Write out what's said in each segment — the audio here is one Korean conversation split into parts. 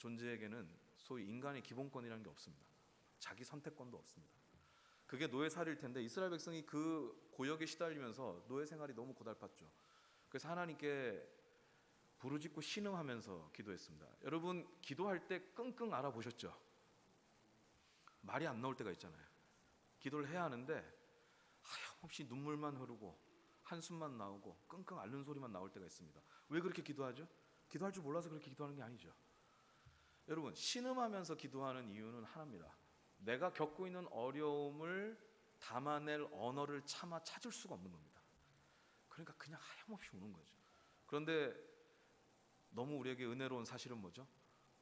존재에게는 소위 인간의 기본권이라는 게 없습니다. 자기 선택권도 없습니다. 그게 노예살이일 텐데 이스라엘 백성이 그 고역에 시달리면서 노예 생활이 너무 고달팠죠. 그래서 하나님께 부르짖고 신음하면서 기도했습니다. 여러분 기도할 때 끙끙 앓아보셨죠? 말이 안 나올 때가 있잖아요. 기도를 해야 하는데 하염없이 눈물만 흐르고 한숨만 나오고 끙끙 앓는 소리만 나올 때가 있습니다. 왜 그렇게 기도하죠? 기도할 줄 몰라서 그렇게 기도하는 게 아니죠. 여러분 신음하면서 기도하는 이유는 하나입니다. 내가 겪고 있는 어려움을 담아낼 언어를 차마 찾을 수가 없는 겁니다. 그러니까 그냥 하염없이 우는 거죠. 그런데 너무 우리에게 은혜로운 사실은 뭐죠?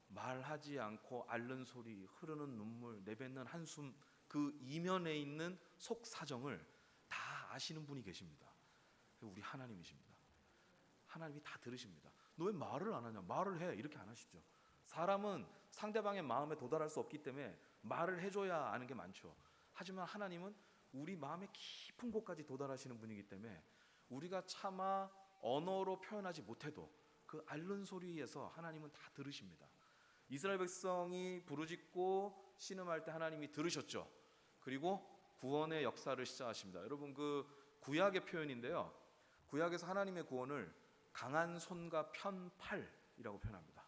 말하지 않고 앓는 소리, 흐르는 눈물, 내뱉는 한숨, 그 이면에 있는 속 사정을 다 아시는 분이 계십니다. 우리 하나님이십니다. 하나님이 다 들으십니다. 너 왜 말을 안 하냐? 말을 해. 이렇게 안 하시죠. 사람은 상대방의 마음에 도달할 수 없기 때문에 말을 해줘야 아는 게 많죠. 하지만 하나님은 우리 마음의 깊은 곳까지 도달하시는 분이기 때문에 우리가 차마 언어로 표현하지 못해도 그 앓는 소리에서 하나님은 다 들으십니다. 이스라엘 백성이 부르짖고 신음할 때 하나님이 들으셨죠. 그리고 구원의 역사를 시작하십니다. 여러분 그 구약의 표현인데요. 구약에서 하나님의 구원을 강한 손과 편 팔이라고 표현합니다.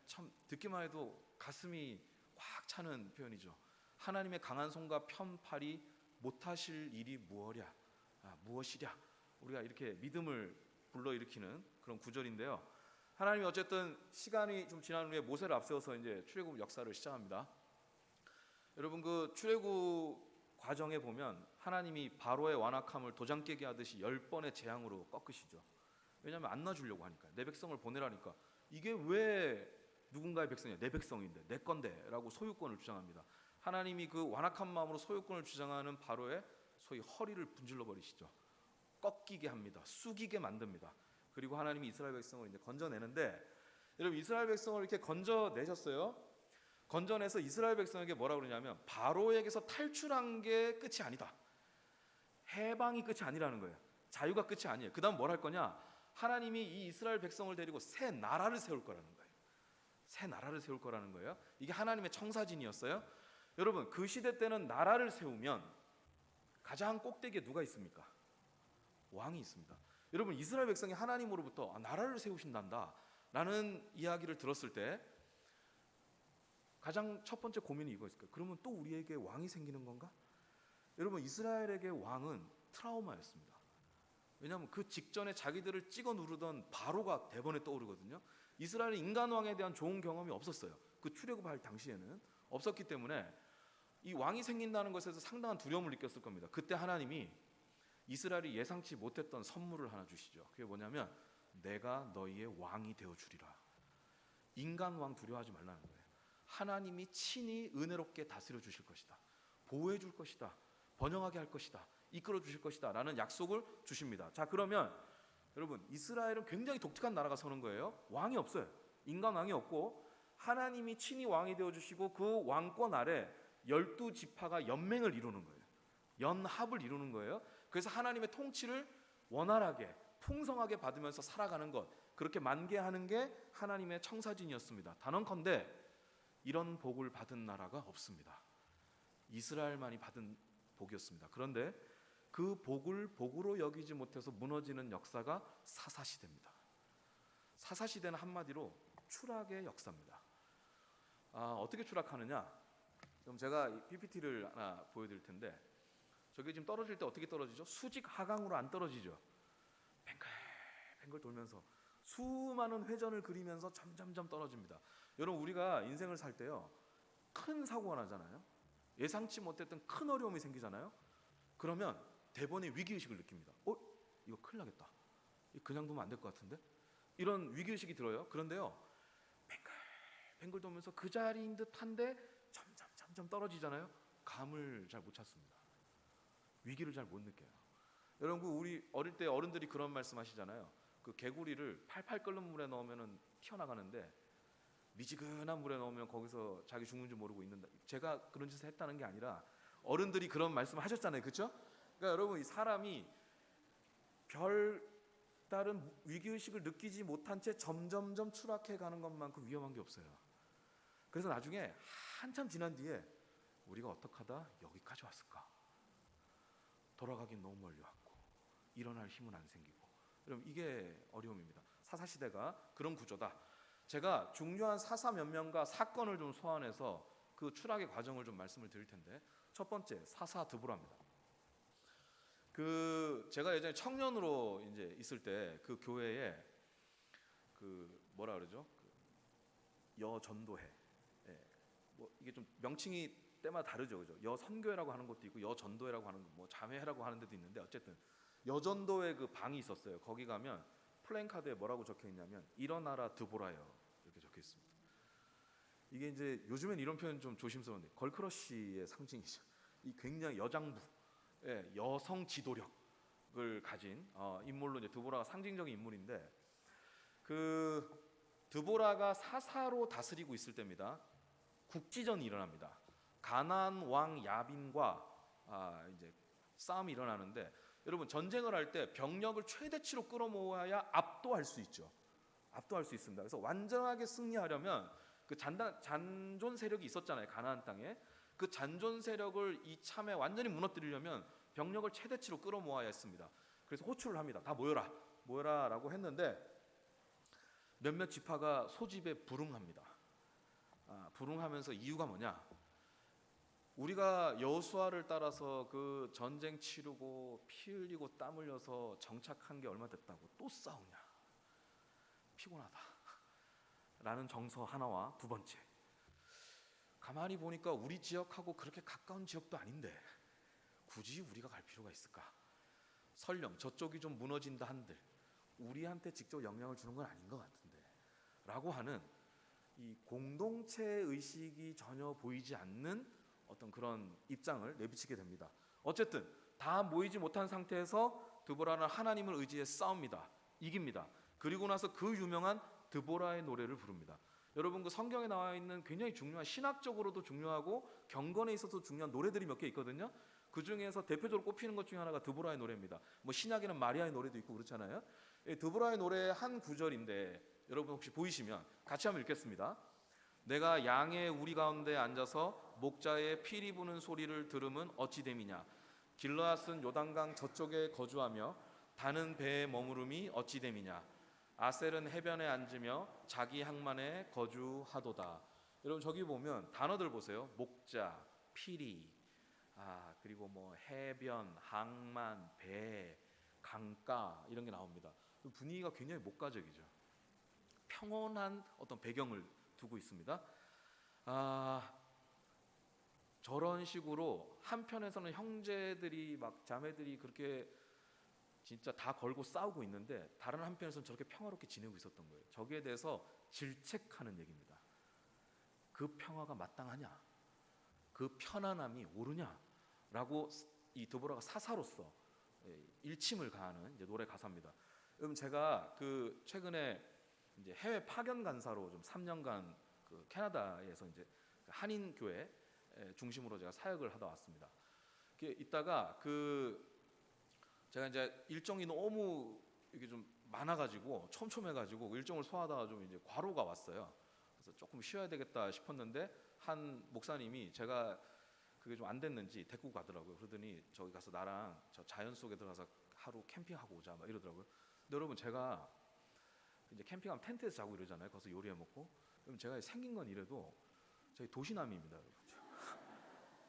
참 듣기만 해도 가슴이 꽉 차는 표현이죠. 하나님의 강한 손과 편 팔이 못하실 일이 무엇이랴. 우리가 이렇게 믿음을 불러일으키는 그런 구절인데요. 하나님이 어쨌든 시간이 좀 지난 후에 모세를 앞세워서 이제 출애굽 역사를 시작합니다. 여러분 그 출애굽 과정에 보면 하나님이 바로의 완악함을 도장 깨게 하듯이 10번의 재앙으로 꺾으시죠. 왜냐하면 안 놔주려고 하니까, 내 백성을 보내라니까. 이게 왜 누군가의 백성이야? 내 백성인데, 내 건데 라고 소유권을 주장합니다. 하나님이 그 완악한 마음으로 소유권을 주장하는 바로의 소위 허리를 분질러 버리시죠. 꺾이게 합니다. 숙이게 만듭니다. 그리고 하나님이 이스라엘 백성을 이제 건져내는데, 여러분 이스라엘 백성을 이렇게 건져내셨어요. 건져내서 이스라엘 백성에게 뭐라 그러냐면 바로에게서 탈출한 게 끝이 아니다. 해방이 끝이 아니라는 거예요. 자유가 끝이 아니에요. 그 다음 뭘 할 거냐? 하나님이 이 이스라엘 백성을 데리고 새 나라를 세울 거라는 거예요. 새 나라를 세울 거라는 거예요. 이게 하나님의 청사진이었어요. 여러분 그 시대 때는 나라를 세우면 가장 꼭대기에 누가 있습니까? 왕이 있습니다. 여러분 이스라엘 백성이 하나님으로부터 나라를 세우신단다 라는 이야기를 들었을 때 가장 첫 번째 고민이 이거였을 거예요. 그러면 또 우리에게 왕이 생기는 건가? 여러분 이스라엘에게 왕은 트라우마였습니다. 왜냐하면 그 직전에 자기들을 찍어 누르던 바로가 대번에 떠오르거든요. 이스라엘은 인간 왕에 대한 좋은 경험이 없었어요. 그 출애굽할 당시에는 없었기 때문에 이 왕이 생긴다는 것에서 상당한 두려움을 느꼈을 겁니다. 그때 하나님이 이스라엘이 예상치 못했던 선물을 하나 주시죠. 그게 뭐냐면 내가 너희의 왕이 되어주리라. 인간 왕 두려워하지 말라는 거예요. 하나님이 친히 은혜롭게 다스려 주실 것이다. 보호해 줄 것이다. 번영하게 할 것이다. 이끌어 주실 것이다 라는 약속을 주십니다. 자 그러면 여러분 이스라엘은 굉장히 독특한 나라가 서는 거예요. 왕이 없어요. 인간 왕이 없고 하나님이 친히 왕이 되어주시고 그 왕권 아래 12지파가 연맹을 이루는 거예요. 연합을 이루는 거예요. 그래서 하나님의 통치를 원활하게 풍성하게 받으면서 살아가는 것, 그렇게 만개하는 게 하나님의 청사진이었습니다. 단언컨대 이런 복을 받은 나라가 없습니다. 이스라엘만이 받은 복이었습니다. 그런데 그 복을 복으로 여기지 못해서 무너지는 역사가 사사시대입니다. 사사시대는 한마디로 추락의 역사입니다. 어떻게 추락하느냐? 그럼 제가 PPT를 하나 보여드릴 텐데 저게 지금 떨어질 때 어떻게 떨어지죠? 수직 하강으로 안 떨어지죠. 뱅글뱅글 돌면서 수많은 회전을 그리면서 점점점 떨어집니다. 여러분 우리가 인생을 살 때요 큰 사고가 나잖아요. 예상치 못했던 큰 어려움이 생기잖아요. 그러면 대번에 위기의식을 느낍니다. 이거 큰일 나겠다. 그냥 두면 안 될 것 같은데? 이런 위기의식이 들어요. 그런데요 뱅글뱅글 돌면서 그 자리인 듯한데 점점 떨어지잖아요. 감을 잘 못 찾습니다. 위기를 잘 못 느껴요. 여러분 우리 어릴 때 어른들이 그런 말씀 하시잖아요. 그 개구리를 팔팔 끓는 물에 넣으면 튀어나가는데 미지근한 물에 넣으면 거기서 자기 죽는 줄 모르고 있는다. 제가 그런 짓을 했다는 게 아니라 어른들이 그런 말씀을 하셨잖아요. 그렇죠? 그러니까 여러분 이 사람이 별다른 위기의식을 느끼지 못한 채 점점점 추락해 가는 것만큼 위험한 게 없어요. 그래서 나중에 한참 지난 뒤에 우리가 어떻게 하다 여기까지 왔을까? 돌아가긴 너무 멀리 왔고 일어날 힘은 안 생기고. 여러분 이게 어려움입니다. 사사시대가 그런 구조다. 제가 중요한 사사 몇 명과 사건을 좀 소환해서 그 추락의 과정을 좀 말씀을 드릴 텐데, 첫 번째 사사 드보라입니다. 그 제가 예전에 청년으로 이제 있을 때 그 교회에 그 뭐라 그러죠? 그 여전도회. 예. 뭐 이게 좀 명칭이 때마다 다르죠, 그죠? 여선교회라고 하는 것도 있고 여전도회라고 하는 뭐 자매회라고 하는 데도 있는데, 어쨌든 여전도회 그 방이 있었어요. 거기 가면 플랜카드에 뭐라고 적혀 있냐면 일어나라 드보라여 이렇게 적혀 있습니다. 이게 이제 요즘엔 이런 표현 좀 조심스러운데 걸크러쉬의 상징이죠. 이 굉장히 여장부, 여성 지도력을 가진 인물로 이제 드보라가 상징적인 인물인데, 그 드보라가 사사로 다스리고 있을 때입니다. 국지전이 일어납니다. 가나안 왕 야빈과 이제 싸움이 일어나는데, 여러분 전쟁을 할 때 병력을 최대치로 끌어모아야 압도할 수 있죠. 압도할 수 있습니다. 그래서 완전하게 승리하려면 그 잔존 세력이 있었잖아요, 가나안 땅에. 그 잔존 세력을 이참에 완전히 무너뜨리려면 병력을 최대치로 끌어모아야 했습니다. 그래서 호출을 합니다. 다 모여라라고 했는데 몇몇 지파가 소집에 불응합니다. 불응하면서 이유가 뭐냐? 우리가 여호수아를 따라서 그 전쟁 치르고 피 흘리고 땀 흘려서 정착한 게 얼마 됐다고 또 싸우냐? 피곤하다 라는 정서 하나와, 두 번째, 가만히 보니까 우리 지역하고 그렇게 가까운 지역도 아닌데 굳이 우리가 갈 필요가 있을까? 설령 저쪽이 좀 무너진다 한들 우리한테 직접 영향을 주는 건 아닌 것 같은데 라고 하는 이 공동체 의식이 전혀 보이지 않는 어떤 그런 입장을 내비치게 됩니다. 어쨌든 다 모이지 못한 상태에서 드보라는 하나님을 의지해 싸웁니다. 이깁니다. 그리고 나서 그 유명한 드보라의 노래를 부릅니다. 여러분 그 성경에 나와 있는 굉장히 중요한, 신학적으로도 중요하고 경건에 있어서 중요한 노래들이 몇 개 있거든요. 그 중에서 대표적으로 꼽히는 것 중에 하나가 드보라의 노래입니다. 뭐 신약에는 마리아의 노래도 있고 그렇잖아요. 드보라의 노래의 한 구절인데 여러분 혹시 보이시면 같이 한번 읽겠습니다. 내가 양의 우리 가운데 앉아서 목자의 피리 부는 소리를 들으면 어찌 됨이냐. 길르앗은 요단강 저쪽에 거주하며 다는 배에 머무름이 어찌 됨이냐. 아셀은 해변에 앉으며 자기 항만에 거주하도다. 여러분 저기 보면 단어들 보세요. 목자, 피리, 그리고 뭐 해변, 항만, 배, 강가 이런 게 나옵니다. 분위기가 굉장히 목가적이죠. 평온한 어떤 배경을 두고 있습니다. 저런 식으로 한편에서는 형제들이 막 자매들이 그렇게 진짜 다 걸고 싸우고 있는데 다른 한편에서는 저렇게 평화롭게 지내고 있었던 거예요. 저기에 대해서 질책하는 얘기입니다. 그 평화가 마땅하냐? 그 편안함이 옳으냐라고 이 드보라가 사사로서 일침을 가하는 이제 노래 가사입니다. 제가 그 최근에 이제 해외 파견 간사로 좀 3년간 그 캐나다에서 이제 한인 교회 중심으로 제가 사역을 하다 왔습니다. 이따가 그 제가 이제 일정이 너무 이게 좀 많아가지고 촘촘해가지고 일정을 소화하다가 좀 이제 과로가 왔어요. 그래서 조금 쉬어야 되겠다 싶었는데 한 목사님이 제가 그게 좀 안 됐는지 데리고 가더라고요. 그러더니 저기 가서 나랑 저 자연 속에 들어가서 하루 캠핑하고 오자 막 이러더라고요. 근데 여러분 제가 이제 캠핑하면 텐트에서 자고 이러잖아요. 거기서 요리해 먹고. 그럼 제가 생긴 건 이래도 저희 도시남입니다, 여러분.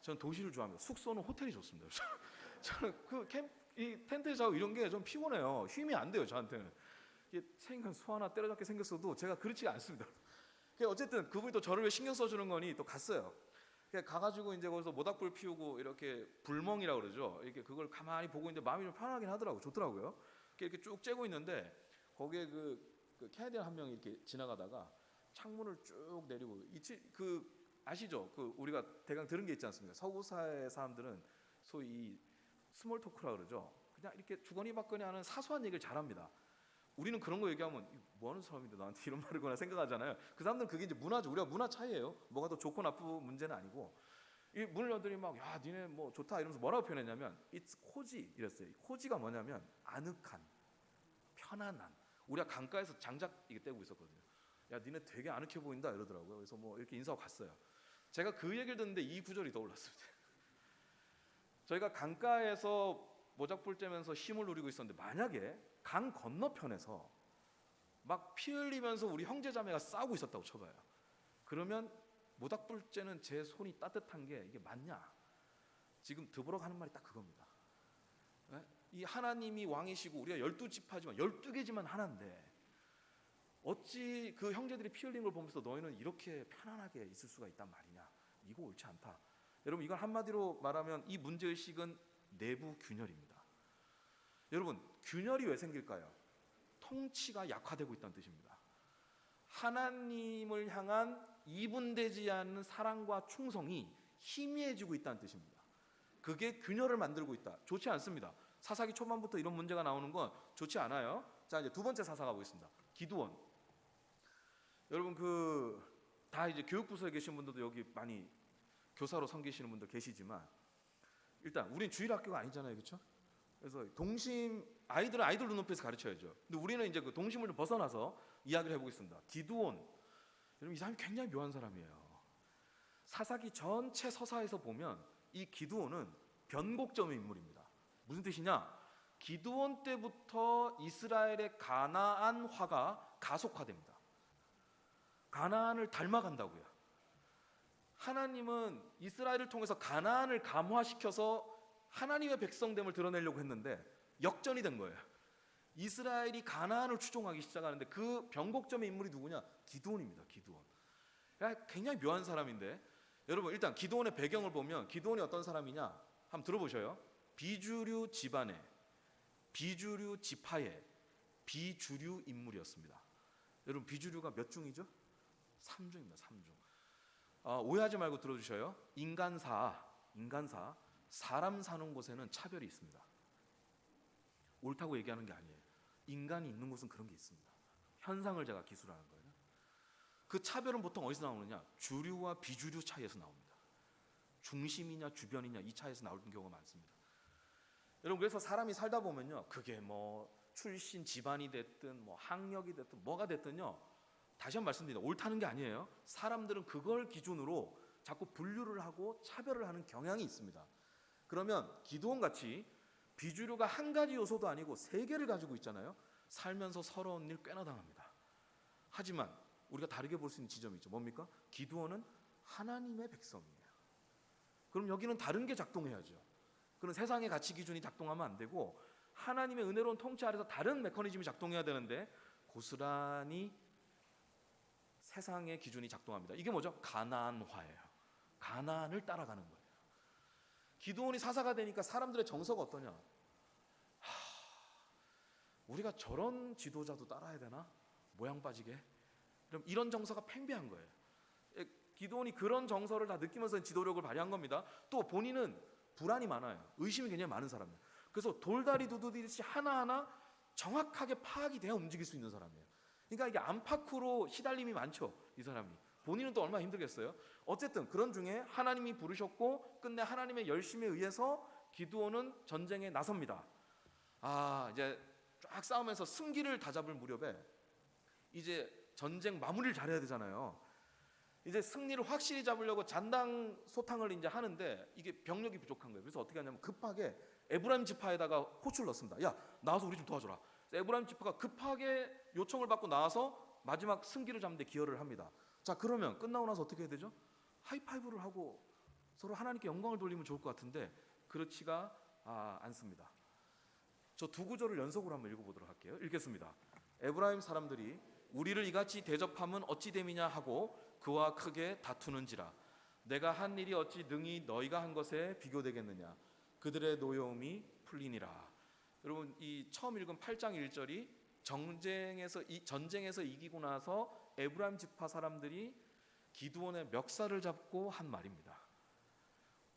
저는 도시를 좋아합니다. 숙소는 호텔이 좋습니다. 저는 이 텐트에 자고 이런 게 좀 피곤해요. 쉼이 안 돼요, 저한테는. 이게 생긴 소 하나 때려잡게 생겼어도 제가 그렇지가 않습니다. 어쨌든 그분이 또 저를 왜 신경 써주는 거니 또 갔어요. 가가지고 이제 거기서 모닥불 피우고 이렇게 불멍이라고 그러죠. 이렇게 그걸 가만히 보고 있는데 마음이 좀 편하긴 하더라고, 좋더라고요. 이렇게 쭉 쬐고 있는데 거기에 그 캐나디언 한 명이 이렇게 지나가다가 창문을 쭉 내리고 아시죠? 그 우리가 대강 들은 게 있지 않습니까? 서구 사회 사람들은 소위 이 스몰 토크라 그러죠. 그냥 이렇게 주거니 받거니 하는 사소한 얘기를 잘합니다. 우리는 그런 거 얘기하면 뭐 하는 사람인데 나한테 이런 말이구나 생각하잖아요. 그 사람들은 그게 이제 문화죠. 우리가 문화 차이예요. 뭐가 더 좋고 나쁜 문제는 아니고. 이 문을 열더니 막 야 니네 뭐 좋다 이러면서 뭐라고 표현했냐면 it's cozy 이랬어요. cozy가 뭐냐면 아늑한, 편안한. 우리가 강가에서 장작 이게 떼고 있었거든요. 야 니네 되게 아늑해 보인다 이러더라고요. 그래서 뭐 이렇게 인사하고 갔어요. 제가 그 얘기를 듣는데 이 구절이 떠올랐습니다. 저희가 강가에서 모닥불 쬐면서 쉼을 누리고 있었는데 만약에 강 건너편에서 막 피 흘리면서 우리 형제자매가 싸우고 있었다고 쳐봐요. 그러면 모닥불 쬐는 제 손이 따뜻한 게 이게 맞냐? 지금 드보라가 하는 말이 딱 그겁니다. 네? 이 하나님이 왕이시고 우리가 12지파지만 12개지만 하나인데 어찌 그 형제들이 피 흘린 걸 보면서 너희는 이렇게 편안하게 있을 수가 있단 말이냐? 이거 옳지 않다. 여러분 이걸 한마디로 말하면 이 문제의식은 내부 균열입니다. 여러분 균열이 왜 생길까요? 통치가 약화되고 있다는 뜻입니다. 하나님을 향한 이분되지 않는 사랑과 충성이 희미해지고 있다는 뜻입니다. 그게 균열을 만들고 있다. 좋지 않습니다. 사사기 초반부터 이런 문제가 나오는 건 좋지 않아요. 자 이제 두 번째 사사 가보겠습니다. 기드온. 여러분 다 이제 교육부서에 계신 분들도 여기 많이 교사로 섬기시는 분들 계시지만 일단 우린 주일학교가 아니잖아요, 그렇죠? 그래서 동심 아이들은 아이들 눈높이에서 가르쳐야죠. 근데 우리는 이제 그 동심을 좀 벗어나서 이야기를 해보겠습니다. 기드온. 여러분 이 사람이 굉장히 묘한 사람이에요. 사사기 전체 서사에서 보면 이 기드온은 변곡점의 인물입니다. 무슨 뜻이냐? 기드온 때부터 이스라엘의 가나안화가 가속화됩니다. 가나안을 닮아간다고요. 하나님은 이스라엘을 통해서 가나안을 감화시켜서 하나님의 백성됨을 드러내려고 했는데 역전이 된 거예요. 이스라엘이 가나안을 추종하기 시작하는데 그 변곡점의 인물이 누구냐? 기드온입니다. 기드온. 굉장히 묘한 사람인데 여러분 일단 기드온의 배경을 보면 기드온이 어떤 사람이냐? 한번 들어보셔요. 비주류 집안의 비주류 지파의 비주류 인물이었습니다. 여러분 비주류가 몇 중이죠? 3중입니다. 3중. 오해하지 말고 들어주셔요. 인간사 사람 사는 곳에는 차별이 있습니다. 옳다고 얘기하는 게 아니에요. 인간이 있는 곳은 그런 게 있습니다. 현상을 제가 기술하는 거예요. 그 차별은 보통 어디서 나오느냐? 주류와 비주류 차이에서 나옵니다. 중심이냐 주변이냐 이 차이에서 나오는 경우가 많습니다. 여러분 그래서 사람이 살다 보면요, 그게 뭐 출신 집안이 됐든 뭐 학력이 됐든 뭐가 됐든요, 다시 한번 말씀드립니다. 옳다는 게 아니에요. 사람들은 그걸 기준으로 자꾸 분류를 하고 차별을 하는 경향이 있습니다. 그러면 기드온 같이 비주류가 한 가지 요소도 아니고 세 개를 가지고 있잖아요. 살면서 서러운 일 꽤나 당합니다. 하지만 우리가 다르게 볼 수 있는 지점이 있죠. 뭡니까? 기드온은 하나님의 백성이에요. 그럼 여기는 다른 게 작동해야죠. 그런 세상의 가치 기준이 작동하면 안 되고 하나님의 은혜로운 통치 아래서 다른 메커니즘이 작동해야 되는데 고스란히 세상의 기준이 작동합니다. 이게 뭐죠? 가나안화예요. 가나안을 따라가는 거예요. 기드온이 사사가 되니까 사람들의 정서가 어떠냐? 우리가 저런 지도자도 따라야 되나? 모양 빠지게. 그럼 이런 정서가 팽배한 거예요. 기드온이 그런 정서를 다 느끼면서 지도력을 발휘한 겁니다. 또 본인은 불안이 많아요. 의심이 굉장히 많은 사람이에요. 그래서 돌다리 두드리듯이 하나하나 정확하게 파악이 돼야 움직일 수 있는 사람이에요. 그러니까 이게 안팎으로 시달림이 많죠. 이 사람이. 본인은 또 얼마나 힘들겠어요. 어쨌든 그런 중에 하나님이 부르셨고 끝내 하나님의 열심에 의해서 기드온은 전쟁에 나섭니다. 이제 쫙 싸우면서 승기를 다잡을 무렵에 이제 전쟁 마무리를 잘해야 되잖아요. 이제 승리를 확실히 잡으려고 잔당 소탕을 이제 하는데 이게 병력이 부족한 거예요. 그래서 어떻게 하냐면 급하게 에브라임 지파에다가 호출을 넣습니다. 야, 나와서 우리 좀 도와줘라. 에브라임 지파가 급하게 요청을 받고 나와서 마지막 승기를 잡는 데 기여를 합니다. 자, 그러면 끝나고 나서 어떻게 해야 되죠? 하이파이브를 하고 서로 하나님께 영광을 돌리면 좋을 것 같은데 그렇지가 않습니다. 저 두 구절을 연속으로 한번 읽어보도록 할게요. 읽겠습니다. 에브라임 사람들이 우리를 이같이 대접함은 어찌 됨이냐 하고 그와 크게 다투는지라. 내가 한 일이 어찌 능히 너희가 한 것에 비교되겠느냐. 그들의 노여움이 풀리니라. 여러분 이 처음 읽은 8장 1절이 전쟁에서 이기고 나서 에브라임 지파 사람들이 기드온의 멱살을 잡고 한 말입니다.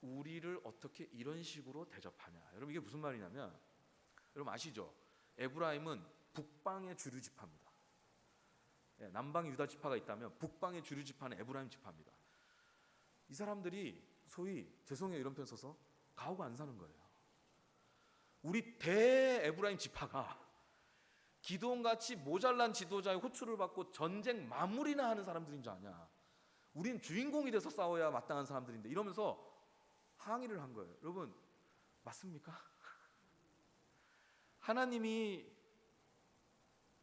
우리를 어떻게 이런 식으로 대접하냐. 여러분 이게 무슨 말이냐면 여러분 아시죠? 에브라임은 북방의 주류 지파입니다. 남방 유다 지파가 있다면 북방의 주류 지파는 에브라임 지파입니다. 이 사람들이 소위 죄송해요 이런 편 써서 가오가 안 사는 거예요. 우리 대 에브라임 지파가 기드온 같이 모자란 지도자의 호출을 받고 전쟁 마무리나 하는 사람들인 줄 아냐. 우린 주인공이 돼서 싸워야 마땅한 사람들인데 이러면서 항의를 한 거예요. 여러분 맞습니까? 하나님이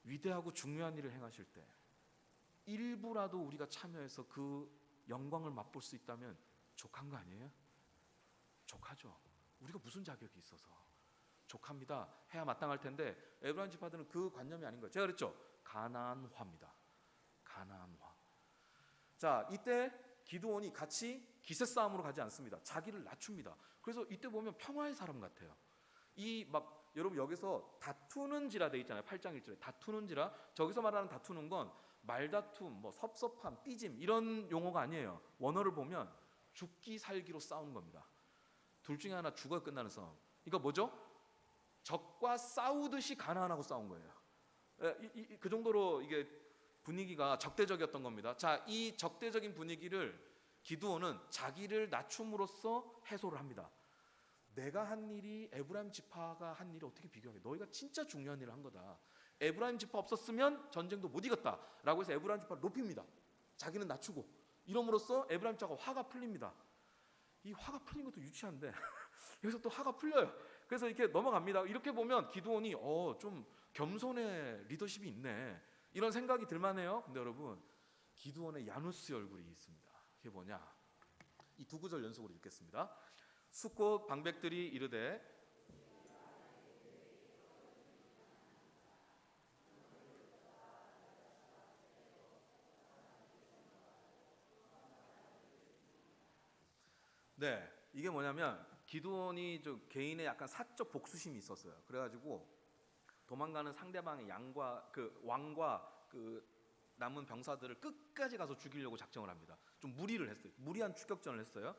위대하고 중요한 일을 행하실 때 일부라도 우리가 참여해서 그 영광을 맛볼 수 있다면 족한 거 아니에요? 족하죠. 우리가 무슨 자격이 있어서 족합니다. 해야 마땅할 텐데 에브라임 지파들은 그 관념이 아닌 거예요. 제가 그랬죠. 가나안화입니다. 가나안화. 자, 이때 기드온이 같이 기세 싸움으로 가지 않습니다. 자기를 낮춥니다. 그래서 이때 보면 평화의 사람 같아요. 이 막 여러분 여기서 다투는지라 돼 있잖아요. 8장 1절에 다투는지라, 저기서 말하는 다투는 건 말다툼, 뭐 섭섭함, 삐짐 이런 용어가 아니에요. 원어를 보면 죽기 살기로 싸우는 겁니다. 둘 중에 하나 죽어야 끝나는 싸움. 이거 뭐죠? 적과 싸우듯이 가나안하고 싸운 거예요. 그 정도로 이게 분위기가 적대적이었던 겁니다. 자, 이 적대적인 분위기를 기드온은 자기를 낮춤으로써 해소를 합니다. 내가 한 일이 에브라임 지파가 한 일이 어떻게 비교하게? 너희가 진짜 중요한 일을 한 거다. 에브라임 지파 없었으면 전쟁도 못 이겼다라고 해서 에브라임 지파를 높입니다. 자기는 낮추고 이름으로써 에브라임 지파가 화가 풀립니다. 이 화가 풀린 것도 유치한데 여기서 또 화가 풀려요. 그래서 이렇게 넘어갑니다. 이렇게 보면 기드온이 좀 겸손의 리더십이 있네 이런 생각이 들만해요. 근데 여러분 기드온의 야누스 얼굴이 있습니다. 그게 뭐냐? 이 두 구절 연속으로 읽겠습니다. 숫곳 방백들이 이르되 네, 이게 뭐냐면 기드온이 개인의 약간 사적 복수심이 있었어요. 그래가지고 도망가는 상대방의 양과 그 왕과 그 남은 병사들을 끝까지 가서 죽이려고 작정을 합니다. 좀 무리를 했어요. 무리한 추격전을 했어요.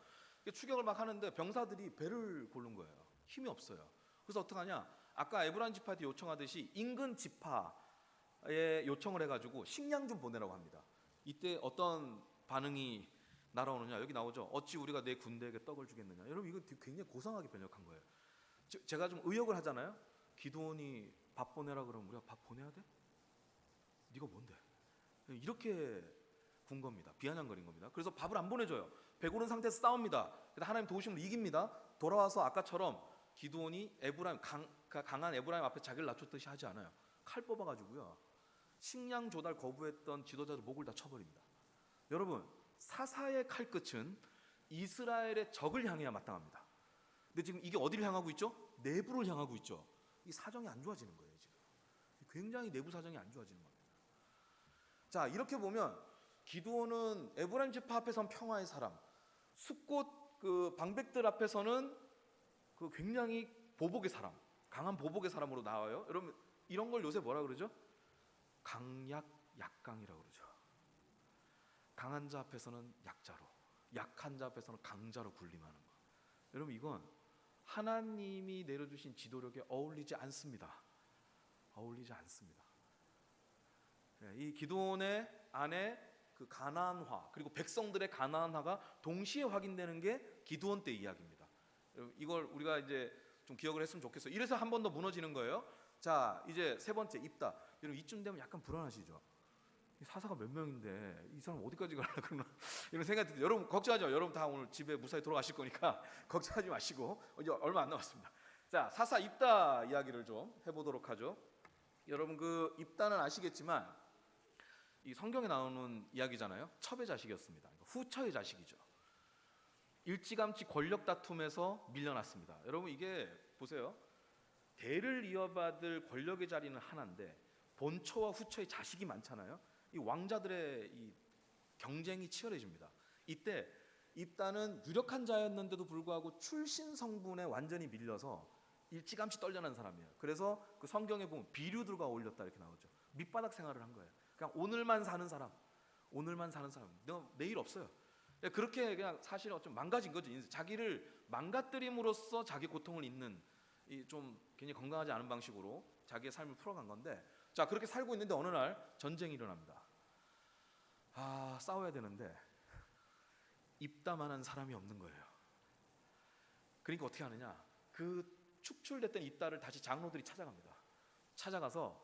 추격을 막 하는데 병사들이 배를 고른 거예요. 힘이 없어요. 그래서 어떡하냐? 아까 에브라임 지파한테 요청하듯이 인근 지파에 요청을 해가지고 식량 좀 보내라고 합니다. 이때 어떤 반응이 날아오느냐? 여기 나오죠. 어찌 우리가 내 군대에게 떡을 주겠느냐? 여러분 이거 굉장히 고상하게 번역한 거예요. 제가 좀 의역을 하잖아요. 기드온이 밥 보내라 그러면 우리가 밥 보내야 돼? 네가 뭔데? 이렇게 군 겁니다. 비아냥거린 겁니다. 그래서 밥을 안 보내줘요. 배고른 상태에서 싸웁니다. 하나님 도우심으로 이깁니다. 돌아와서 아까처럼 기드온이 강한 에브라임 앞에 자기를 낮췄듯이 하지 않아요. 칼 뽑아가지고요. 식량 조달 거부했던 지도자들 목을 다 쳐버립니다. 여러분 사사의 칼끝은 이스라엘의 적을 향해야 마땅합니다. 근데 지금 이게 어디를 향하고 있죠? 내부를 향하고 있죠. 이 사정이 안 좋아지는 거예요. 지금 굉장히 내부 사정이 안 좋아지는 겁니다. 자, 이렇게 보면 기드온은 에브라임 지파 앞에서는 평화의 사람, 숫곳 그 방백들 앞에서는 그 굉장히 보복의 사람, 강한 보복의 사람으로 나와요. 여러분 이런 걸 요새 뭐라 그러죠? 강약 약강이라고 그러죠. 강한 자 앞에서는 약자로, 약한 자 앞에서는 강자로 군림하는 거. 여러분 이건 하나님이 내려주신 지도력에 어울리지 않습니다. 어울리지 않습니다. 이 기드온의 안에 그 가나안화 그리고 백성들의 가나안화가 동시에 확인되는 게 기드온 때 이야기입니다. 이걸 우리가 이제 좀 기억을 했으면 좋겠어요. 이래서 한 번 더 무너지는 거예요. 자, 이제 세 번째 입다. 여러분 이쯤 되면 약간 불안하시죠? 사사가 몇 명인데 이 사람 어디까지 가려고 그러나 이런 생각이 들어요. 여러분 걱정하지 마. 여러분 다 오늘 집에 무사히 돌아가실 거니까 걱정하지 마시고 이제 얼마 안 남았습니다. 자, 사사 입다 이야기를 좀 해보도록 하죠. 여러분 그 입다는 아시겠지만 이 성경에 나오는 이야기잖아요. 첩의 자식이었습니다. 후처의 자식이죠. 일찌감치 권력 다툼에서 밀려났습니다. 여러분 이게 보세요. 대를 이어받을 권력의 자리는 하나인데 본처와 후처의 자식이 많잖아요. 이 왕자들의 이 경쟁이 치열해집니다. 이때 입다는 유력한 자였는데도 불구하고 출신 성분에 완전히 밀려서 일찌감치 떨려난 사람이에요. 그래서 그 성경에 보면 비류들과 어울렸다 이렇게 나오죠. 밑바닥 생활을 한 거예요. 그냥 오늘만 사는 사람, 오늘만 사는 사람. 내일 없어요. 그렇게 그냥 사실은 좀 망가진 거죠. 자기를 망가뜨림으로써 자기 고통을 잊는 이 좀 굉장히 건강하지 않은 방식으로 자기의 삶을 풀어간 건데, 자 그렇게 살고 있는데 어느 날 전쟁이 일어납니다. 아 싸워야 되는데 입다만한 사람이 없는 거예요. 그러니까 어떻게 하느냐? 그 축출됐던 입다를 다시 장로들이 찾아갑니다. 찾아가서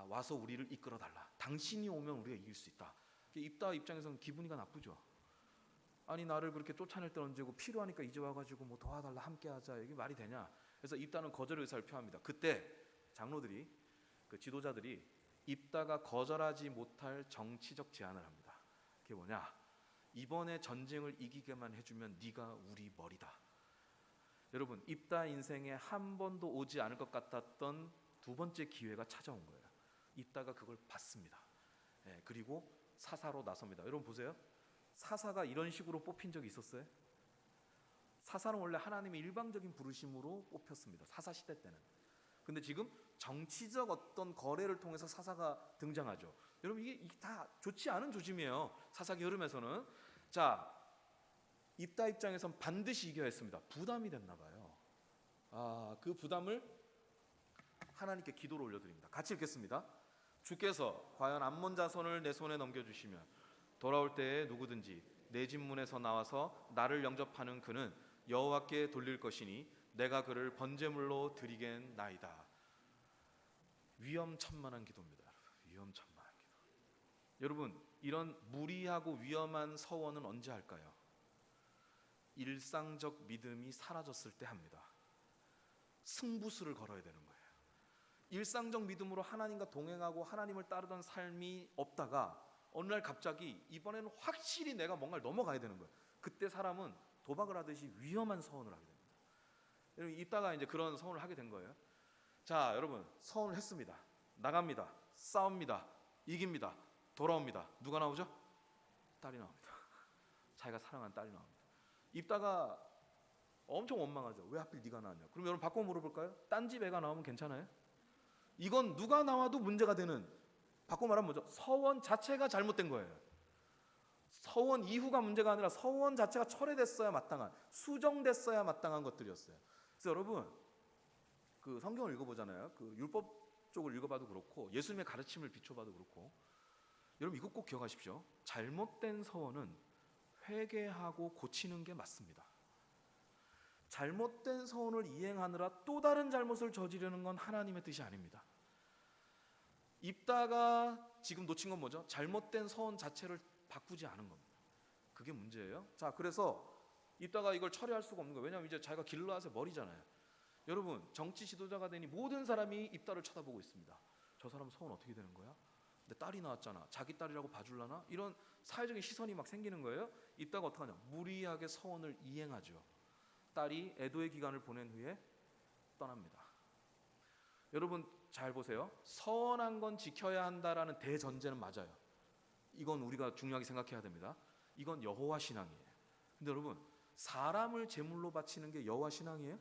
와서 우리를 이끌어 달라. 당신이 오면 우리가 이길 수 있다. 입다 입장에서는 기분이가 나쁘죠. 아니 나를 그렇게 쫓아낼 때 언제고 필요하니까 이제 와가지고 뭐 도와달라 함께하자 이게 말이 되냐. 그래서 입다는 거절 의사를 표합니다. 그때 장로들이 그 지도자들이 입다가 거절하지 못할 정치적 제안을 합니다. 그게 뭐냐? 이번에 전쟁을 이기게만 해주면 네가 우리 머리다. 여러분 입다 인생에 한 번도 오지 않을 것 같았던 두 번째 기회가 찾아온 거예요. 입다가 그걸 받습니다. 그리고 사사로 나섭니다. 여러분 보세요. 사사가 이런 식으로 뽑힌 적이 있었어요? 사사는 원래 하나님의 일방적인 부르심으로 뽑혔습니다. 사사 시대 때는. 근데 지금 정치적 어떤 거래를 통해서 사사가 등장하죠. 여러분 이게 다 좋지 않은 조짐이에요. 사사기 흐름에서는. 자, 입다 입장에선 반드시 이겨야 했습니다. 부담이 됐나 봐요. 그 부담을 하나님께 기도로 올려드립니다. 같이 읽겠습니다. 주께서 과연 암몬 자손을 내 손에 넘겨주시면 돌아올 때에 누구든지 내 집 문에서 나와서 나를 영접하는 그는 여호와께 돌릴 것이니 내가 그를 번제물로 드리겠나이다. 위험천만한 기도입니다. 위험천만한 기도. 여러분 이런 무리하고 위험한 서원은 언제 할까요? 일상적 믿음이 사라졌을 때 합니다. 승부수를 걸어야 되는 거예요. 일상적 믿음으로 하나님과 동행하고 하나님을 따르던 삶이 없다가 어느 날 갑자기 이번에는 확실히 내가 뭔가를 넘어가야 되는 거예요. 그때 사람은 도박을 하듯이 위험한 서원을 하게 됩니다. 여러분 이따가 이제 그런 서원을 하게 된 거예요. 자, 여러분 서원을 했습니다. 나갑니다. 싸웁니다. 이깁니다. 돌아옵니다. 누가 나오죠? 딸이 나옵니다. 자기가 사랑하는 딸이 나옵니다. 입다가 엄청 원망하죠. 왜 하필 네가 나왔냐? 그럼 여러분 바꿔 물어볼까요? 딴 집 애가 나오면 괜찮아요? 이건 누가 나와도 문제가 되는, 바꿔 말하면 뭐죠? 서원 자체가 잘못된 거예요. 서원 이후가 문제가 아니라 서원 자체가 철회됐어야 마땅한, 수정됐어야 마땅한 것들이었어요. 그래서 여러분 그 성경을 읽어보잖아요. 그 율법 쪽을 읽어봐도 그렇고 예수님의 가르침을 비춰봐도 그렇고, 여러분 이거 꼭 기억하십시오. 잘못된 서원은 회개하고 고치는 게 맞습니다. 잘못된 서원을 이행하느라 또 다른 잘못을 저지르는 건 하나님의 뜻이 아닙니다. 입다가 지금 놓친 건 뭐죠? 잘못된 서원 자체를 바꾸지 않은 겁니다. 그게 문제예요. 자, 그래서 입다가 이걸 처리할 수가 없는 거예요. 왜냐하면 이제 자기가 길르앗의 머리잖아요. 여러분 정치 지도자가 되니 모든 사람이 입다를 쳐다보고 있습니다. 저 사람 서원 어떻게 되는 거야? 내 딸이 나왔잖아. 자기 딸이라고 봐줄라나? 이런 사회적인 시선이 막 생기는 거예요. 입다가 어떡하냐? 무리하게 서원을 이행하죠. 딸이 애도의 기간을 보낸 후에 떠납니다. 여러분 잘 보세요. 서원한 건 지켜야 한다라는 대전제는 맞아요. 이건 우리가 중요하게 생각해야 됩니다. 이건 여호와 신앙이에요. 근데 여러분 사람을 제물로 바치는 게 여호와 신앙이에요?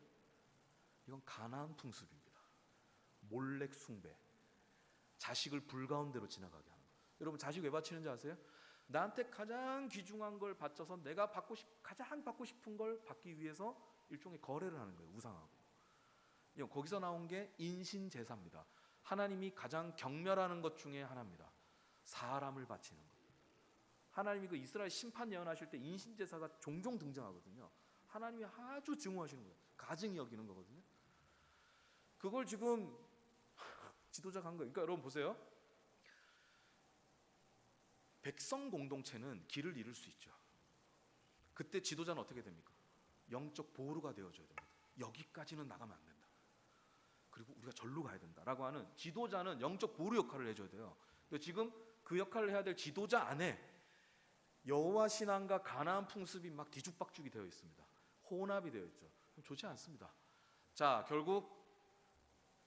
이건 가나안 풍습입니다. 몰렉 숭배, 자식을 불가운데로 지나가게 하는 거예요. 여러분 자식 왜 바치는지 아세요? 나한테 가장 귀중한 걸 바쳐서 내가 가장 받고 싶은 걸 받기 위해서 일종의 거래를 하는 거예요. 우상하고. 거기서 나온 게 인신제사입니다. 하나님이 가장 경멸하는 것 중에 하나입니다. 사람을 바치는 것. 하나님이 그 이스라엘 심판 예언하실 때 인신제사가 종종 등장하거든요. 하나님이 아주 증오하시는 거예요. 가증히 여기는 거거든요. 그걸 지금 지도자가 한 거예요. 그러니까 여러분 보세요. 백성 공동체는 길을 잃을 수 있죠. 그때 지도자는 어떻게 됩니까? 영적 보루가 되어줘야 됩니다. 여기까지는 나가면 안 된다. 그리고 우리가 절로 가야 된다라고 하는 지도자는 영적 보루 역할을 해줘야 돼요. 지금 그 역할을 해야 될 지도자 안에 여호와 신앙과 가나안 풍습이 막 뒤죽박죽이 되어 있습니다. 혼합이 되어 있죠. 좋지 않습니다. 자, 결국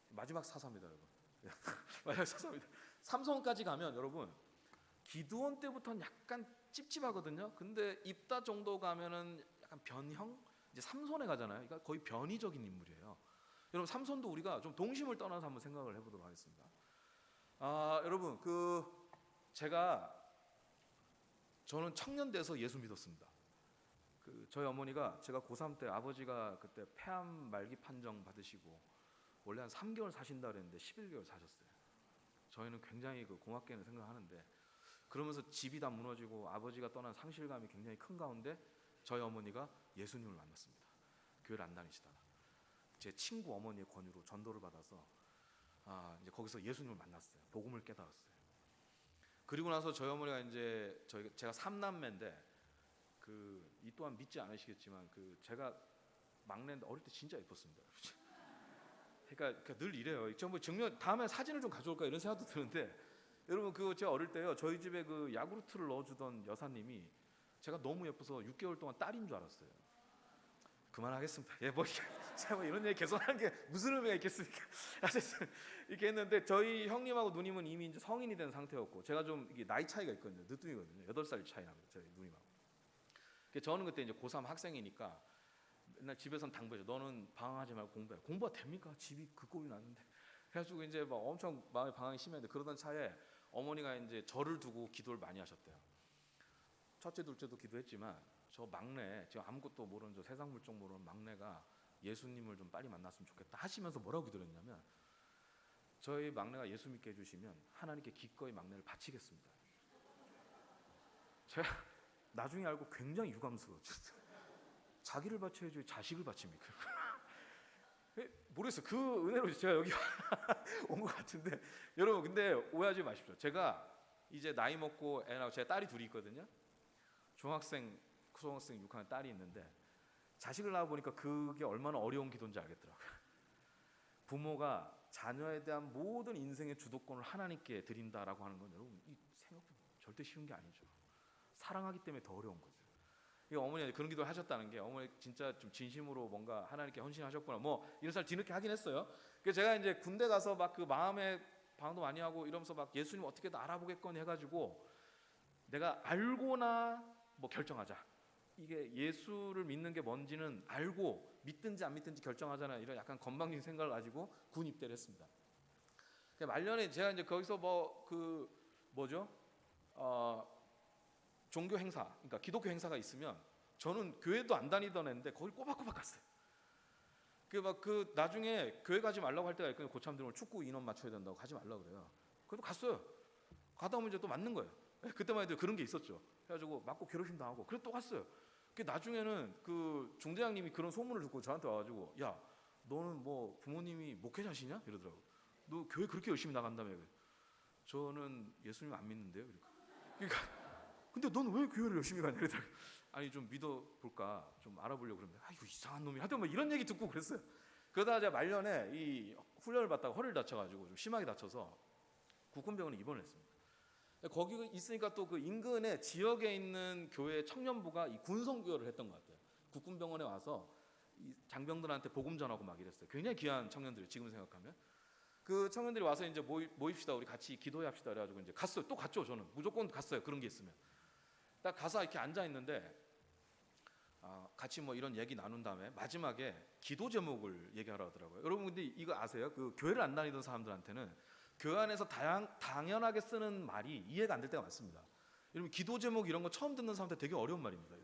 마지막 사사입니다, 여러분. 마지막 사사입니다. 삼손까지 가면 여러분 기드온 때부터는 약간 찝찝하거든요. 근데 입다 정도 가면은 약간 변형, 이제 삼손에 가잖아요. 그러니까 거의 변이적인 인물이에요. 여러분 삼손도 우리가 좀 동심을 떠나서 한번 생각을 해보도록 하겠습니다. 여러분 저는 청년 돼서 예수 믿었습니다. 저희 어머니가 제가 고3 때 아버지가 그때 폐암 말기 판정 받으시고 원래 한 3개월 사신다 그랬는데 11개월 사셨어요. 저희는 굉장히 고맙게는 생각하는데, 그러면서 집이 다 무너지고 아버지가 떠난 상실감이 굉장히 큰 가운데 저희 어머니가 예수님을 만났습니다. 교회를 안 다니시다가 제 친구 어머니의 권유로 전도를 받아서 이제 거기서 예수님을 만났어요. 복음을 깨달았어요. 그리고 나서 저희 어머니가 이제 제가 3남매인데 이 또한 믿지 않으시겠지만 제가 막내인데 어릴 때 진짜 예뻤습니다. 그러니까 늘 이래요. 전부 증명 다음에 사진을 좀 가져올까 이런 생각도 드는데 여러분 제가 어릴 때요 저희 집에 야구르트를 넣어주던 여사님이 제가 너무 예뻐서 6개월 동안 딸인 줄 알았어요. 그만하겠습니다. 뭐 이런 얘기 계속 하는 게 무슨 의미가 있겠습니까? 이렇게 했는데 저희 형님하고 누님은 이미 이제 성인이 된 상태였고 제가 좀 이게 나이 차이가 있거든요. 늦둥이거든요. 8살 차이 납니다. 저희 누님하고. 저는 그때 이제 고3 학생이니까 맨날 집에선 당부해줘. 너는 방황하지 말고 공부해. 공부가 됩니까? 집이 그 꼴이 났는데. 그래가지고 이제 막 엄청 마음의 방황이 심했는데 그러던 차에 어머니가 이제 저를 두고 기도를 많이 하셨대요. 첫째, 둘째도 기도했지만 저 막내, 지금 아무것도 모르는 저 세상 물정 모르는 막내가 예수님을 좀 빨리 만났으면 좋겠다 하시면서 뭐라고 기도했냐면 저희 막내가 예수 믿게 해주시면 하나님께 기꺼이 막내를 바치겠습니다. 제가 나중에 알고 굉장히 유감스러웠어요. 자기를 바쳐야지 자식을 바칩니까? 모르겠어요. 그 은혜로 제가 여기 온 것 같은데 여러분 근데 오해하지 마십시오. 제가 이제 나이 먹고 애 낳고 제가 딸이 둘이 있거든요. 중학생, 초등학생 6학년 딸이 있는데 자식을 낳아보니까 그게 얼마나 어려운 기도인지 알겠더라고요. 부모가 자녀에 대한 모든 인생의 주도권을 하나님께 드린다라고 하는 건 여러분 이 생각보다 절대 쉬운 게 아니죠. 사랑하기 때문에 더 어려운 거죠. 어머니가 그런 기도를 하셨다는 게 어머니 진짜 좀 진심으로 뭔가 하나님께 헌신하셨구나 뭐 이런 살 뒤늦게 하긴 했어요. 그래서 제가 이제 군대 가서 막 마음의 방도 많이 하고 이러면서 막 예수님 어떻게든 알아보겠거니 해가지고 내가 알고나 뭐 결정하자. 이게 예수를 믿는 게 뭔지는 알고 믿든지 안 믿든지 결정하잖아. 이런 약간 건방진 생각을 가지고 군 입대를 했습니다. 말년에 제가 이제 거기서 종교 행사, 그러니까 기독교 행사가 있으면 저는 교회도 안 다니던 애인데 거기 꼬박꼬박 갔어요. 나중에 교회 가지 말라고 할 때가 있거든요. 고참들은 축구 인원 맞춰야 된다고 가지 말라고 그래요. 그래도 갔어요. 가다 보면 이제 또 맞는 거예요. 그때만 해도 그런 게 있었죠. 그래가지고 맞고 괴롭힘 당하고 그래도 또 갔어요. 나중에는 중대장님이 그런 소문을 듣고 저한테 와가지고 야 너는 뭐 부모님이 목회자시냐? 이러더라고. 너 교회 그렇게 열심히 나간다며. 저는 예수님 안 믿는데요. 그러니까 근데 넌 왜 교회를 열심히 가냐? 이러더라고. 아니 좀 믿어볼까 좀 알아보려고 그러는데 이거 이상한 놈이 하여튼 뭐 이런 얘기 듣고 그랬어요. 그러다가 제가 말년에 이 훈련을 받다가 허리를 다쳐가지고 좀 심하게 다쳐서 국군병원에 입원을 했습니다. 거기 있으니까 또 인근에 지역에 있는 교회 청년부가 이 군성교회를 했던 것 같아요. 국군병원에 와서 이 장병들한테 복음 전하고 막 이랬어요. 굉장히 귀한 청년들이에요. 지금 생각하면 그 청년들이 와서 이제 모입시다 우리 같이 기도합시다 그래가지고 이제 갔어요. 또 갔죠. 저는 무조건 갔어요. 그런 게 있으면 딱 가서 이렇게 앉아 있는데 같이 뭐 이런 얘기 나눈 다음에 마지막에 기도 제목을 얘기하라 하더라고요. 여러분 근데 이거 아세요? 교회를 안 다니던 사람들한테는 교회 안에서 당연하게 쓰는 말이 이해가 안 될 때가 많습니다. 여러분 기도 제목 이런 거 처음 듣는 사람한테 되게 어려운 말입니다.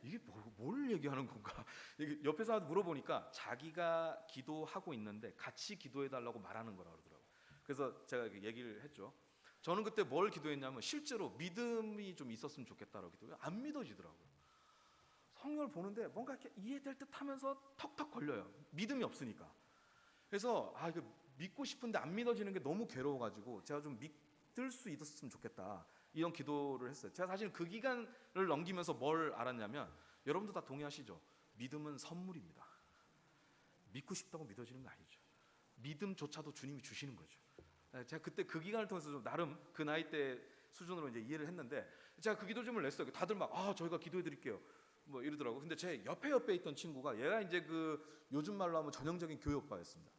이게 뭘 얘기하는 건가? 옆에 사람한테 물어보니까 자기가 기도하고 있는데 같이 기도해달라고 말하는 거라 그러더라고요. 그래서 제가 얘기를 했죠. 저는 그때 뭘 기도했냐면 실제로 믿음이 좀 있었으면 좋겠다라고 기도해요. 안 믿어지더라고요. 성경을 보는데 뭔가 이렇게 이해될 듯 하면서 턱턱 걸려요. 믿음이 없으니까. 그래서 이거 믿고 싶은데 안 믿어지는 게 너무 괴로워가지고 제가 좀 믿을 수 있었으면 좋겠다 이런 기도를 했어요. 제가 사실 그 기간을 넘기면서 뭘 알았냐면 여러분도 다 동의하시죠? 믿음은 선물입니다. 믿고 싶다고 믿어지는 거 아니죠. 믿음조차도 주님이 주시는 거죠. 제가 그때 그 기간을 통해서 좀 나름 그 나이 때 수준으로 이제 이해를 했는데 제가 그 기도 제목을 냈어요. 다들 막 저희가 기도해 드릴게요 뭐 이러더라고. 근데 제 옆에 있던 친구가 얘가 이제 요즘 말로 하면 전형적인 교회 오빠였습니다.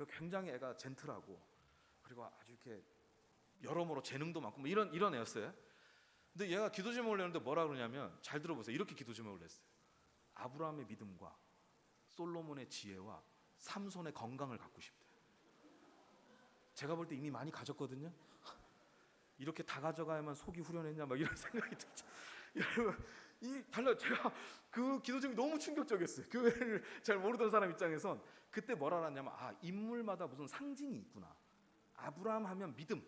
굉장히 애가 젠틀하고 그리고 아주 이렇게 여러모로 재능도 많고 뭐 이런 애였어요. 근데 얘가 기도 제목을 내는데 뭐라 그러냐면 잘 들어보세요. 이렇게 기도 제목을 냈어요. 아브라함의 믿음과 솔로몬의 지혜와 삼손의 건강을 갖고 싶대. 제가 볼 때 이미 많이 가졌거든요. 이렇게 다 가져가야만 속이 후련했냐 막 이런 생각이 들죠. 여러분 제가 그 기도 제목이 너무 충격적이었어요. 교회를 잘 모르던 사람 입장에선 그때 뭐라 하냐면 인물마다 무슨 상징이 있구나. 아브라함 하면 믿음,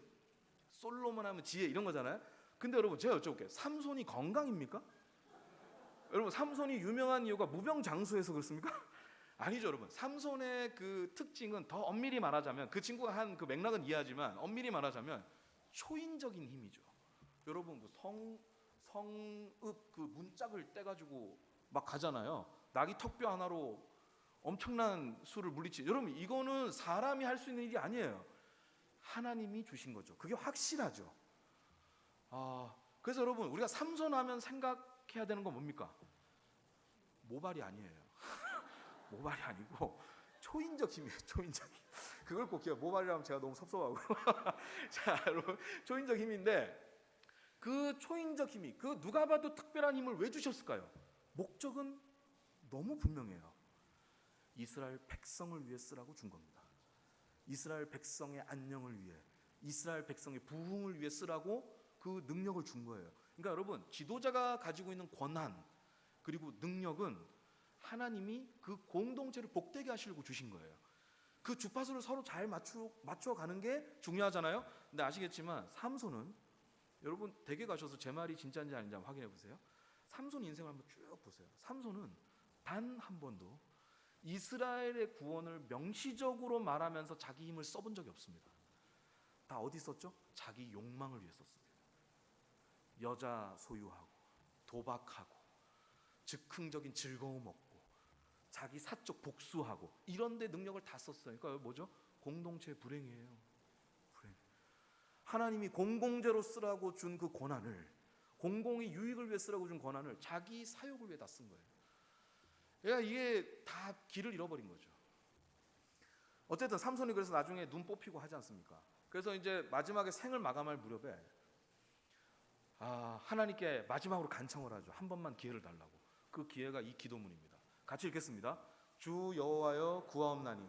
솔로몬 하면 지혜 이런 거잖아요. 근데 여러분 제가 여쭤볼게요. 삼손이 건강입니까? 여러분 삼손이 유명한 이유가 무병장수해서 그렇습니까? 아니죠, 여러분. 삼손의 그 특징은 더 엄밀히 말하자면, 그 친구가 한 그 맥락은 이해하지만 엄밀히 말하자면 초인적인 힘이죠. 여러분 그 성읍 그 문짝을 떼가지고 막 가잖아요. 낙이 턱뼈 하나로 엄청난 수를 물리치. 여러분 이거는 사람이 할 수 있는 일이 아니에요. 하나님이 주신 거죠. 그게 확실하죠. 그래서 여러분 우리가 삼손하면 생각해야 되는 건 뭡니까? 모발이 아니에요. 모발이 아니고 초인적 힘이에요. 초인적 힘. 그걸 꼭 기억. 모발이라면 제가 너무 섭섭하고. 자, 여러분 초인적 힘인데 그 초인적 힘이 그 누가 봐도 특별한 힘을 왜 주셨을까요? 목적은 너무 분명해요. 이스라엘 백성을 위해 쓰라고 준 겁니다. 이스라엘 백성의 안녕을 위해, 이스라엘 백성의 부흥을 위해 쓰라고 그 능력을 준 거예요. 그러니까 여러분 지도자가 가지고 있는 권한 그리고 능력은 하나님이 그 공동체를 복되게 하시려고 주신 거예요. 그 주파수를 서로 잘 맞춰가는 게 중요하잖아요. 근데 아시겠지만 삼손은, 여러분 댁에 가셔서 제 말이 진짜인지 아닌지 한번 확인해 보세요. 삼손 인생을 한번 쭉 보세요. 삼손은 단 한 번도 이스라엘의 구원을 명시적으로 말하면서 자기 힘을 써본 적이 없습니다. 다 어디 썼죠? 자기 욕망을 위해 썼습니다. 여자 소유하고 도박하고 즉흥적인 즐거움 얻고 자기 사적 복수하고 이런 데 능력을 다 썼어요. 그러니까 뭐죠? 공동체의 불행이에요. 불행. 하나님이 공공재로 쓰라고 준 그 권한을, 공공의 유익을 위해 쓰라고 준 권한을 자기 사욕을 위해 다 쓴 거예요. 그러니까 이게 다 길을 잃어버린 거죠. 어쨌든 삼손이 그래서 나중에 눈 뽑히고 하지 않습니까? 그래서 이제 마지막에 생을 마감할 무렵에 하나님께 마지막으로 간청을 하죠. 한 번만 기회를 달라고. 그 기회가 이 기도문입니다. 같이 읽겠습니다. 주 여호와여 구하옵나니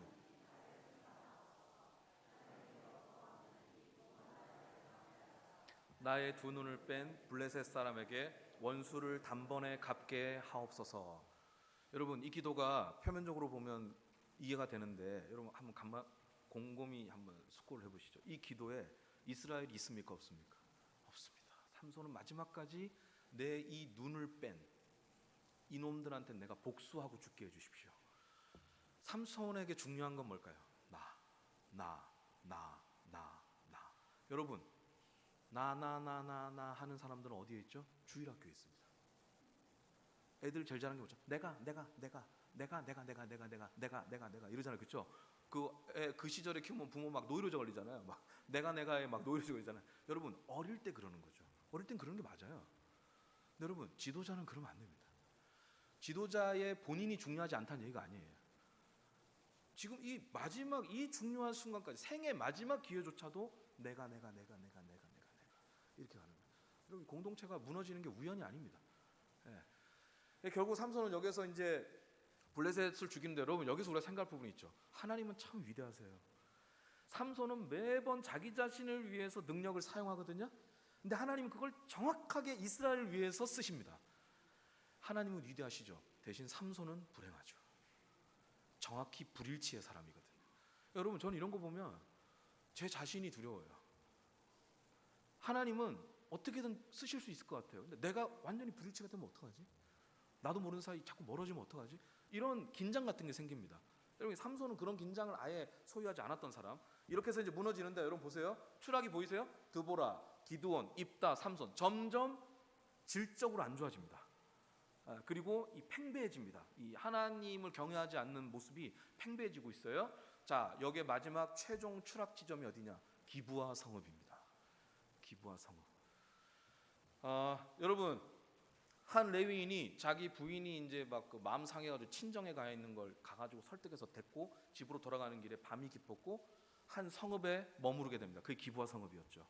나의 두 눈을 뺀 블레셋 사람에게 원수를 단번에 갚게 하옵소서. 여러분 이 기도가 표면적으로 보면 이해가 되는데 여러분 한번 곰곰이 한번 숙고를 해보시죠. 이 기도에 이스라엘이 있습니까 없습니까? 없습니다. 삼손은 마지막까지 내 이 눈을 뺀 이놈들한테 내가 복수하고 죽게 해주십시오. 삼손에게 중요한 건 뭘까요? 나. 여러분 나 하는 사람들은 어디에 있죠? 주일학교에 있습니다. 애들 제일 잘하는 게 뭐죠? 내가 이러잖아요. 그렇죠? 그 시절에 키우면 부모 막 노이로제 걸리잖아요. 막 내가에 막 노이로제 걸리잖아요. 여러분 어릴 때 그러는 거죠. 어릴 땐 그런 게 맞아요. 근데 여러분 지도자는 그러면 안 됩니다. 지도자의 본인이 중요하지 않다는 얘기가 아니에요. 지금 이 마지막 이 중요한 순간까지 생의 마지막 기회조차도 내가 이렇게 가는 거예요. 여러분 공동체가 무너지는 게 우연이 아닙니다. 결국 삼손은 여기서 이제 블레셋을 죽이는데 여러분 여기서 우리가 생각할 부분이 있죠. 하나님은 참 위대하세요. 삼손은 매번 자기 자신을 위해서 능력을 사용하거든요. 근데 하나님은 그걸 정확하게 이스라엘을 위해서 쓰십니다. 하나님은 위대하시죠. 대신 삼손은 불행하죠. 정확히 불일치의 사람이거든요. 여러분 저는 이런 거 보면 제 자신이 두려워요. 하나님은 어떻게든 쓰실 수 있을 것 같아요. 근데 내가 완전히 불일치가 되면 어떡하지? 나도 모르는 사이 자꾸 멀어지면 어떡하지? 이런 긴장 같은 게 생깁니다. 여러분 삼손은 그런 긴장을 아예 소유하지 않았던 사람. 이렇게 해서 이제 무너지는데 여러분 보세요. 추락이 보이세요? 드보라, 기드온, 입다, 삼손 점점 질적으로 안 좋아집니다. 그리고 이 팽배해집니다. 이 하나님을 경외하지 않는 모습이 팽배해지고 있어요. 자, 여기에 마지막 최종 추락 지점이 어디냐? 기브아 성읍입니다. 기브아 성읍. 여러분 한 레위인이 자기 부인이 이제 막 그 마음 상해가지고 친정에 가 있는 걸 가가지고 설득해서 데리고 집으로 돌아가는 길에 밤이 깊었고 한 성읍에 머무르게 됩니다. 그게 기브아 성읍이었죠.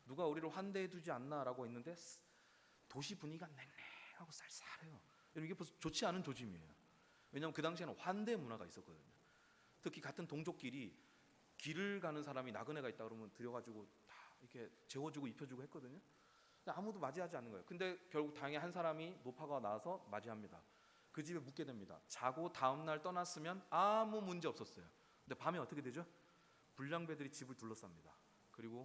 누가 우리를 환대해두지 않나라고 했는데 도시 분위기가 냉랭하고 쌀쌀해요. 이게 벌써 좋지 않은 조짐이에요. 왜냐하면 그 당시에는 환대 문화가 있었거든요. 특히 같은 동족끼리 길을 가는 사람이 나그네가 있다 그러면 들여가지고 다 이렇게 재워주고 입혀주고 했거든요. 아무도 맞이하지 않는 거예요. 근데 결국 다행히 한 사람이 노파가 나와서 맞이합니다. 그 집에 묵게 됩니다. 자고 다음날 떠났으면 아무 문제 없었어요. 근데 밤에 어떻게 되죠? 불량배들이 집을 둘러쌉니다. 그리고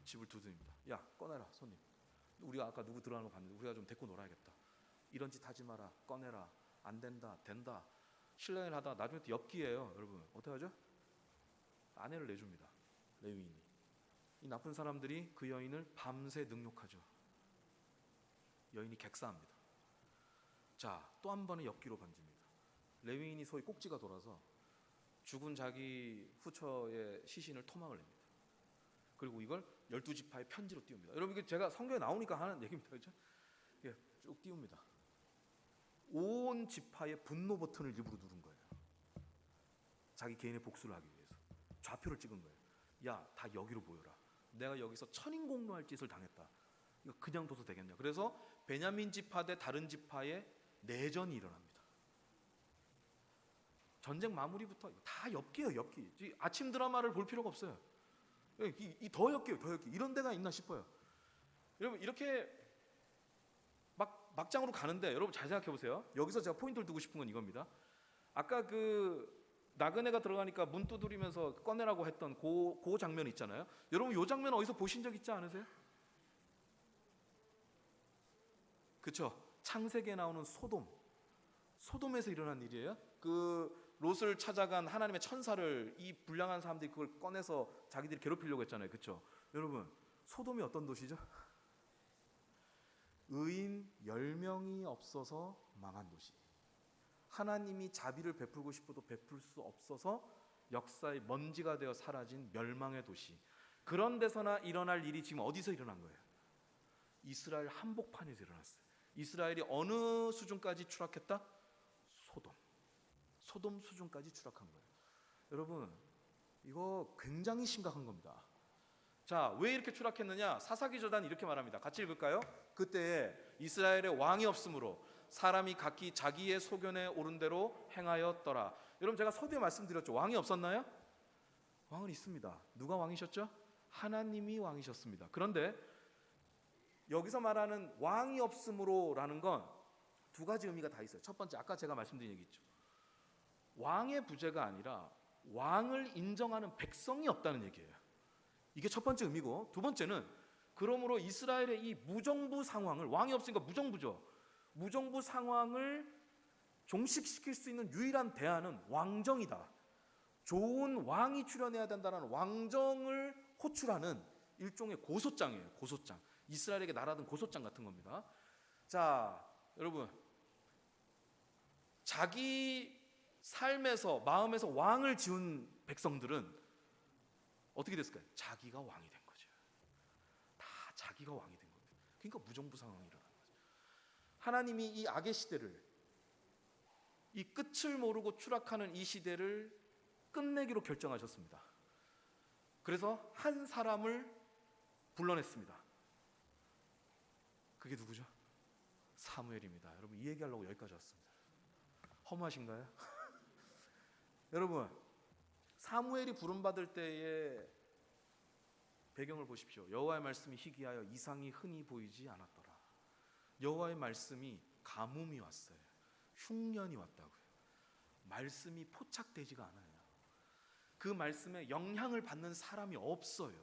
집을 두드립니다. 야 꺼내라 손님. 우리가 아까 누구 들어가는 거 봤는데 우리가 좀 데리고 놀아야겠다. 이런 짓 하지 마라. 꺼내라. 안 된다. 된다. 신랑을 하다가 나중에 또 엽기예요. 여러분 어떻게 하죠? 아내를 내줍니다. 레위인이. 이 나쁜 사람들이 그 여인을 밤새 능욕하죠. 여인이 객사합니다. 자, 또 한 번의 엽기로 번집니다. 레위인이 소위 꼭지가 돌아서 죽은 자기 후처의 시신을 토막을 냅니다. 그리고 이걸 12지파의 편지로 띄웁니다. 여러분 이게 제가 성경에 나오니까 하는 얘기입니다. 그렇죠? 예, 쭉 띄웁니다. 온 지파의 분노 버튼을 일부러 누른 거예요. 자기 개인의 복수를 하기 위해서 좌표를 찍은 거예요. 야, 다 여기로 모여라. 내가 여기서 천인공노할 짓을 당했다. 이거 그냥 둬도 되겠냐. 그래서 베냐민 지파 대 다른 지파의 내전이 일어납니다. 전쟁 마무리부터 다 엽기예요. 엽기. 아침 드라마를 볼 필요가 없어요. 더 엽기예요. 더 엽기. 이런 데가 있나 싶어요. 여러분 이렇게 막장으로 가는데 여러분 잘 생각해 보세요. 여기서 제가 포인트를 두고 싶은 건 이겁니다. 아까 그 나그네가 들어가니까 문 두드리면서 꺼내라고 했던 그 장면 있잖아요. 여러분 이 장면 어디서 보신 적 있지 않으세요? 그렇죠? 창세기에 나오는 소돔에서 일어난 일이에요. 그 롯을 찾아간 하나님의 천사를 이 불량한 사람들이 그걸 꺼내서 자기들이 괴롭히려고 했잖아요. 그렇죠? 여러분 소돔이 어떤 도시죠? 의인 10명이 없어서 망한 도시. 하나님이 자비를 베풀고 싶어도 베풀 수 없어서 역사의 먼지가 되어 사라진 멸망의 도시. 그런 데서나 일어날 일이 지금 어디서 일어난 거예요? 이스라엘 한복판에서 일어났어요. 이스라엘이 어느 수준까지 추락했다? 소돔 수준까지 추락한 거예요. 여러분 이거 굉장히 심각한 겁니다. 자, 왜 이렇게 추락했느냐? 사사기전단 이렇게 말합니다. 같이 읽을까요? 그때 이스라엘의 왕이 없으므로 사람이 각기 자기의 소견에 오른 대로 행하였더라. 여러분 제가 서두에 말씀드렸죠. 왕이 없었나요? 왕은 있습니다. 누가 왕이셨죠? 하나님이 왕이셨습니다. 그런데 여기서 말하는 왕이 없으므로라는 건 두 가지 의미가 다 있어요. 첫 번째 아까 제가 말씀드린 얘기 있죠. 왕의 부재가 아니라 왕을 인정하는 백성이 없다는 얘기예요. 이게 첫 번째 의미고, 두 번째는 그러므로 이스라엘의 이 무정부 상황을, 왕이 없으니까 무정부죠. 무정부 상황을 종식시킬 수 있는 유일한 대안은 왕정이다. 좋은 왕이 출현해야 된다는 왕정을 호출하는 일종의 고소장이에요. 고소장. 이스라엘에게 날아든 고소장 같은 겁니다. 자, 여러분, 자기 삶에서 마음에서 왕을 지은 백성들은 어떻게 됐을까요? 자기가 왕이 된 거죠. 다 자기가 왕이 된 겁니다. 그러니까 무정부 상황이 일어난 거죠. 하나님이 이 악의 시대를, 이 끝을 모르고 추락하는 이 시대를 끝내기로 결정하셨습니다. 그래서 한 사람을 불러냈습니다. 그게 누구죠? 사무엘입니다. 여러분 이 얘기하려고 여기까지 왔습니다. 허무하신가요? 여러분 사무엘이 부름받을 때의 배경을 보십시오. 여호와의 말씀이 희귀하여 이상이 흔히 보이지 않았더라. 여호와의 말씀이 가뭄이 왔어요. 흉년이 왔다고요. 말씀이 포착되지가 않아요. 그 말씀에 영향을 받는 사람이 없어요.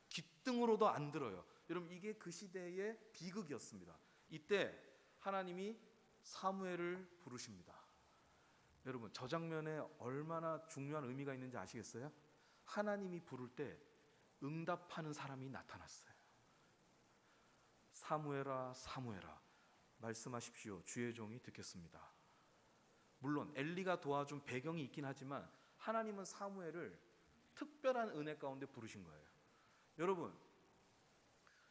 귓등으로도 안 들어요. 여러분 이게 그 시대의 비극이었습니다. 이때 하나님이 사무엘을 부르십니다. 여러분 저 장면에 얼마나 중요한 의미가 있는지 아시겠어요? 하나님이 부를 때 응답하는 사람이 나타났어요. 사무엘아 사무엘아 말씀하십시오. 주의 종이 듣겠습니다. 물론 엘리가 도와준 배경이 있긴 하지만 하나님은 사무엘을 특별한 은혜 가운데 부르신 거예요. 여러분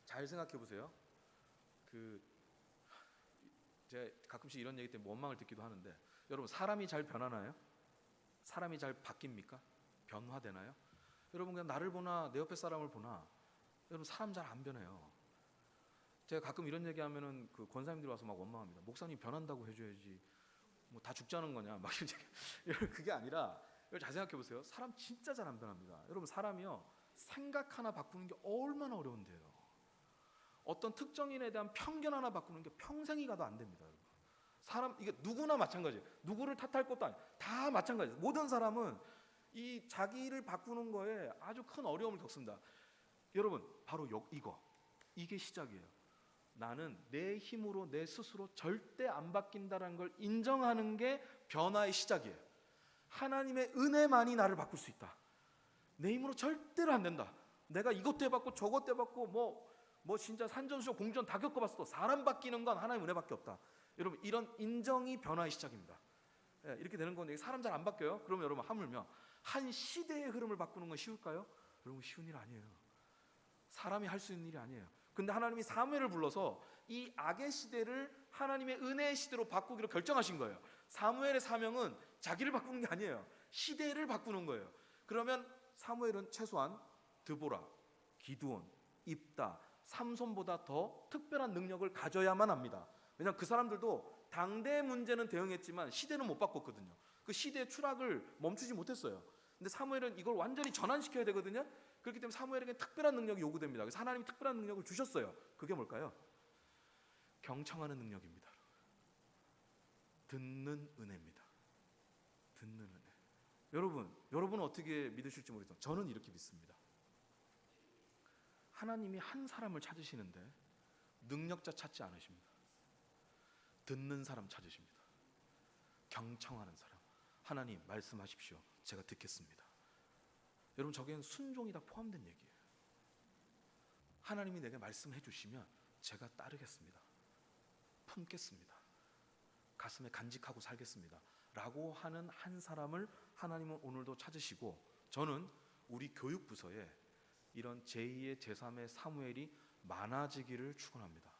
잘 생각해 보세요. 제가 가끔씩 이런 얘기 때문에 원망을 듣기도 하는데, 여러분 사람이 잘 변하나요? 사람이 잘 바뀝니까? 변화되나요? 여러분 그냥 나를 보나 내 옆에 사람을 보나 여러분 사람 잘 안 변해요. 제가 가끔 이런 얘기하면은 그 권사님들이 와서 막 원망합니다. 목사님 변한다고 해줘야지 뭐 다 죽자는 거냐 막 이런 얘기. 그게 아니라 여러분 잘 생각해 보세요. 사람 진짜 잘 안 변합니다. 여러분 사람이요 생각 하나 바꾸는 게 얼마나 어려운데요. 어떤 특정인에 대한 편견 하나 바꾸는 게 평생이 가도 안 됩니다. 여러분. 사람 이게 누구나 마찬가지예요. 누구를 탓할 것도 아니에요. 다 마찬가지예요. 모든 사람은 이 자기를 바꾸는 거에 아주 큰 어려움을 겪습니다. 여러분 바로 이게 시작이에요. 나는 내 힘으로 내 스스로 절대 안 바뀐다는 걸 인정하는 게 변화의 시작이에요. 하나님의 은혜만이 나를 바꿀 수 있다. 내 힘으로 절대로 안 된다. 내가 이것도 해봤고 저것도 해봤고 뭐 진짜 산전수전 공전 다 겪어봤어도 사람 바뀌는 건 하나님의 은혜밖에 없다. 여러분, 이런 인정이 변화의 시작입니다. 이렇게 되는 건데 사람 잘 안 바뀌어요? 그러면 여러분, 하물며 한 시대의 흐름을 바꾸는 건 쉬울까요? 여러분, 쉬운 일 아니에요. 사람이 할 수 있는 일이 아니에요. 근데 하나님이 사무엘을 불러서 이 악의 시대를 하나님의 은혜의 시대로 바꾸기로 결정하신 거예요. 사무엘의 사명은 자기를 바꾸는 게 아니에요. 시대를 바꾸는 거예요. 그러면 사무엘은 최소한 드보라, 기드온, 입다, 삼손보다 더 특별한 능력을 가져야만 합니다. 왜냐하면 그 사람들도 당대의 문제는 대응했지만 시대는 못 바꿨거든요. 그 시대의 추락을 멈추지 못했어요. 근데 사무엘은 이걸 완전히 전환시켜야 되거든요. 그렇기 때문에 사무엘에게 특별한 능력이 요구됩니다. 그래서 하나님이 특별한 능력을 주셨어요. 그게 뭘까요? 경청하는 능력입니다. 듣는 은혜입니다. 듣는 은혜. 여러분은 어떻게 믿으실지 모르겠어요. 저는 이렇게 믿습니다. 하나님이 한 사람을 찾으시는데 능력자 찾지 않으십니다. 듣는 사람 찾으십니다. 경청하는 사람. 하나님 말씀하십시오. 제가 듣겠습니다. 여러분, 저기엔 순종이 다 포함된 얘기예요. 하나님이 내게 말씀해 주시면 제가 따르겠습니다. 품겠습니다. 가슴에 간직하고 살겠습니다. 라고 하는 한 사람을 하나님은 오늘도 찾으시고, 저는 우리 교육부서에 이런 제2의 제3의 사무엘이 많아지기를 축원합니다.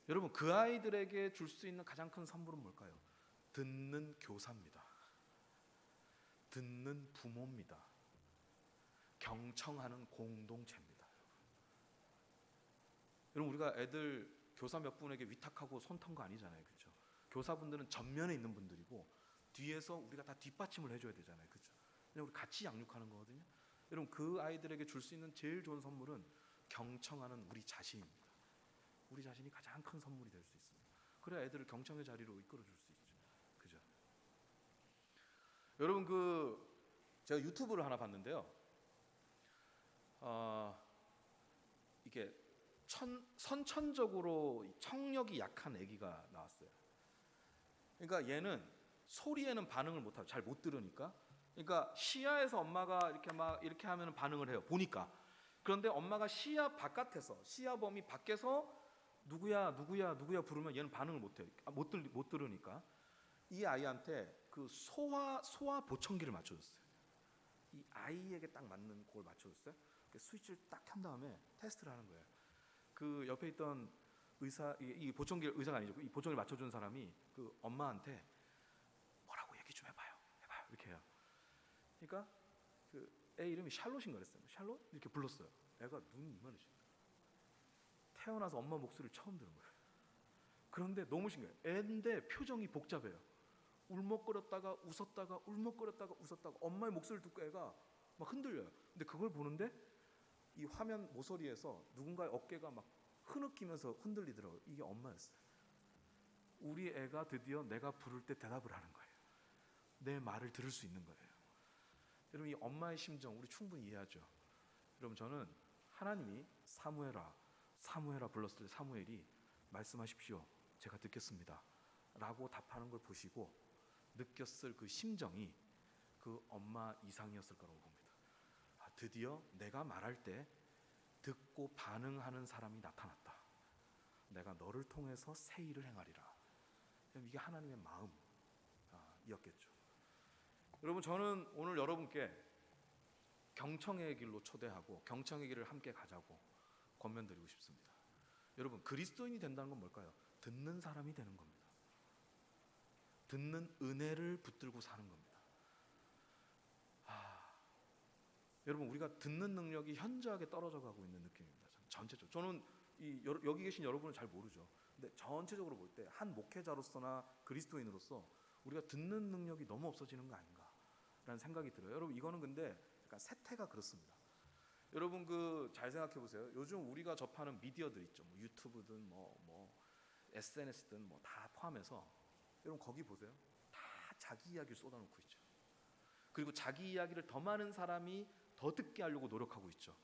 여러분, 그 아이들에게 줄 수 있는 가장 큰 선물은 뭘까요? 듣는 교사입니다. 듣는 부모입니다. 경청하는 공동체입니다. 여러분, 우리가 애들 교사 몇 분에게 위탁하고 손턴 거 아니잖아요, 그렇죠? 교사분들은 전면에 있는 분들이고 뒤에서 우리가 다 뒷받침을 해줘야 되잖아요, 그렇죠? 우리 같이 양육하는 거거든요. 여러분, 그 아이들에게 줄 수 있는 제일 좋은 선물은 경청하는 우리 자신입니다. 우리 자신이 가장 큰 선물이 될 수 있습니다. 그래야 애들을 경청의 자리로 이끌어 줄 수 있죠, 그죠? 여러분, 제가 유튜브를 하나 봤는데요. 이게 선천적으로 청력이 약한 아기가 나왔어요. 그러니까 얘는 소리에는 반응을 못하고 잘 못 들으니까, 그러니까 시야에서 엄마가 이렇게 하면 반응을 해요, 보니까. 그런데 엄마가 시야 바깥에서, 시야 범위 밖에서 누구야 부르면 얘는 반응을 못해요. 못 들으니까. 이 아이한테 그 소화 보청기를 맞춰줬어요. 이 아이에게 딱 맞는 그걸 맞춰줬어요. 스위치를 딱 켠 다음에 테스트를 하는 거예요. 그 옆에 있던 이 보청기 의사가 아니죠. 이 보청기를 맞춰준 사람이 그 엄마한테 뭐라고 얘기 좀 해봐요 이렇게 해요. 그러니까 그 애 이름이 샬롯인 거랬어요. 샬롯 이렇게 불렀어요. 애가 눈이 이만해지. 태어나서 엄마 목소리를 처음 들은 거예요. 그런데 너무 신기해요. 애인데 표정이 복잡해요. 울먹거렸다가 웃었다가 울먹거렸다가 웃었다가 엄마의 목소리를 듣고 애가 막 흔들려요. 근데 그걸 보는데 이 화면 모서리에서 누군가의 어깨가 막 흐느끼면서 흔들리더라고요. 이게 엄마였어요. 우리 애가 드디어 내가 부를 때 대답을 하는 거예요. 내 말을 들을 수 있는 거예요. 여러분, 이 엄마의 심정 우리 충분히 이해하죠. 여러분, 저는 하나님이 사무엘아 불렀을 때 사무엘이 말씀하십시오, 제가 듣겠습니다 라고 답하는 걸 보시고 느꼈을 그 심정이 그 엄마 이상이었을 거라고 봅니다. 드디어 내가 말할 때 듣고 반응하는 사람이 나타났다. 내가 너를 통해서 새 일을 행하리라. 이게 하나님의 마음이었겠죠. 여러분, 저는 오늘 여러분께 경청의 길로 초대하고 경청의 길을 함께 가자고 권면드리고 싶습니다. 여러분, 그리스도인이 된다는 건 뭘까요? 듣는 사람이 되는 겁니다. 듣는 은혜를 붙들고 사는 겁니다. 여러분, 우리가 듣는 능력이 현저하게 떨어져 가고 있는 느낌입니다. 전체적으로. 저는 여기 계신 여러분은 잘 모르죠. 근데 전체적으로 볼 때 한 목회자로서나 그리스도인으로서 우리가 듣는 능력이 너무 없어지는 거 아닌가라는 생각이 들어요. 여러분, 이거는 근데 약간 세태가 그렇습니다. 여러분, 잘 생각해 보세요. 요즘 우리가 접하는 미디어들 있죠. 뭐 유튜브든 뭐 SNS든 뭐 다 포함해서 여러분 거기 보세요. 다 자기 이야기를 쏟아놓고 있죠. 그리고 자기 이야기를 더 많은 사람이 더 듣게 하려고 노력하고 있죠.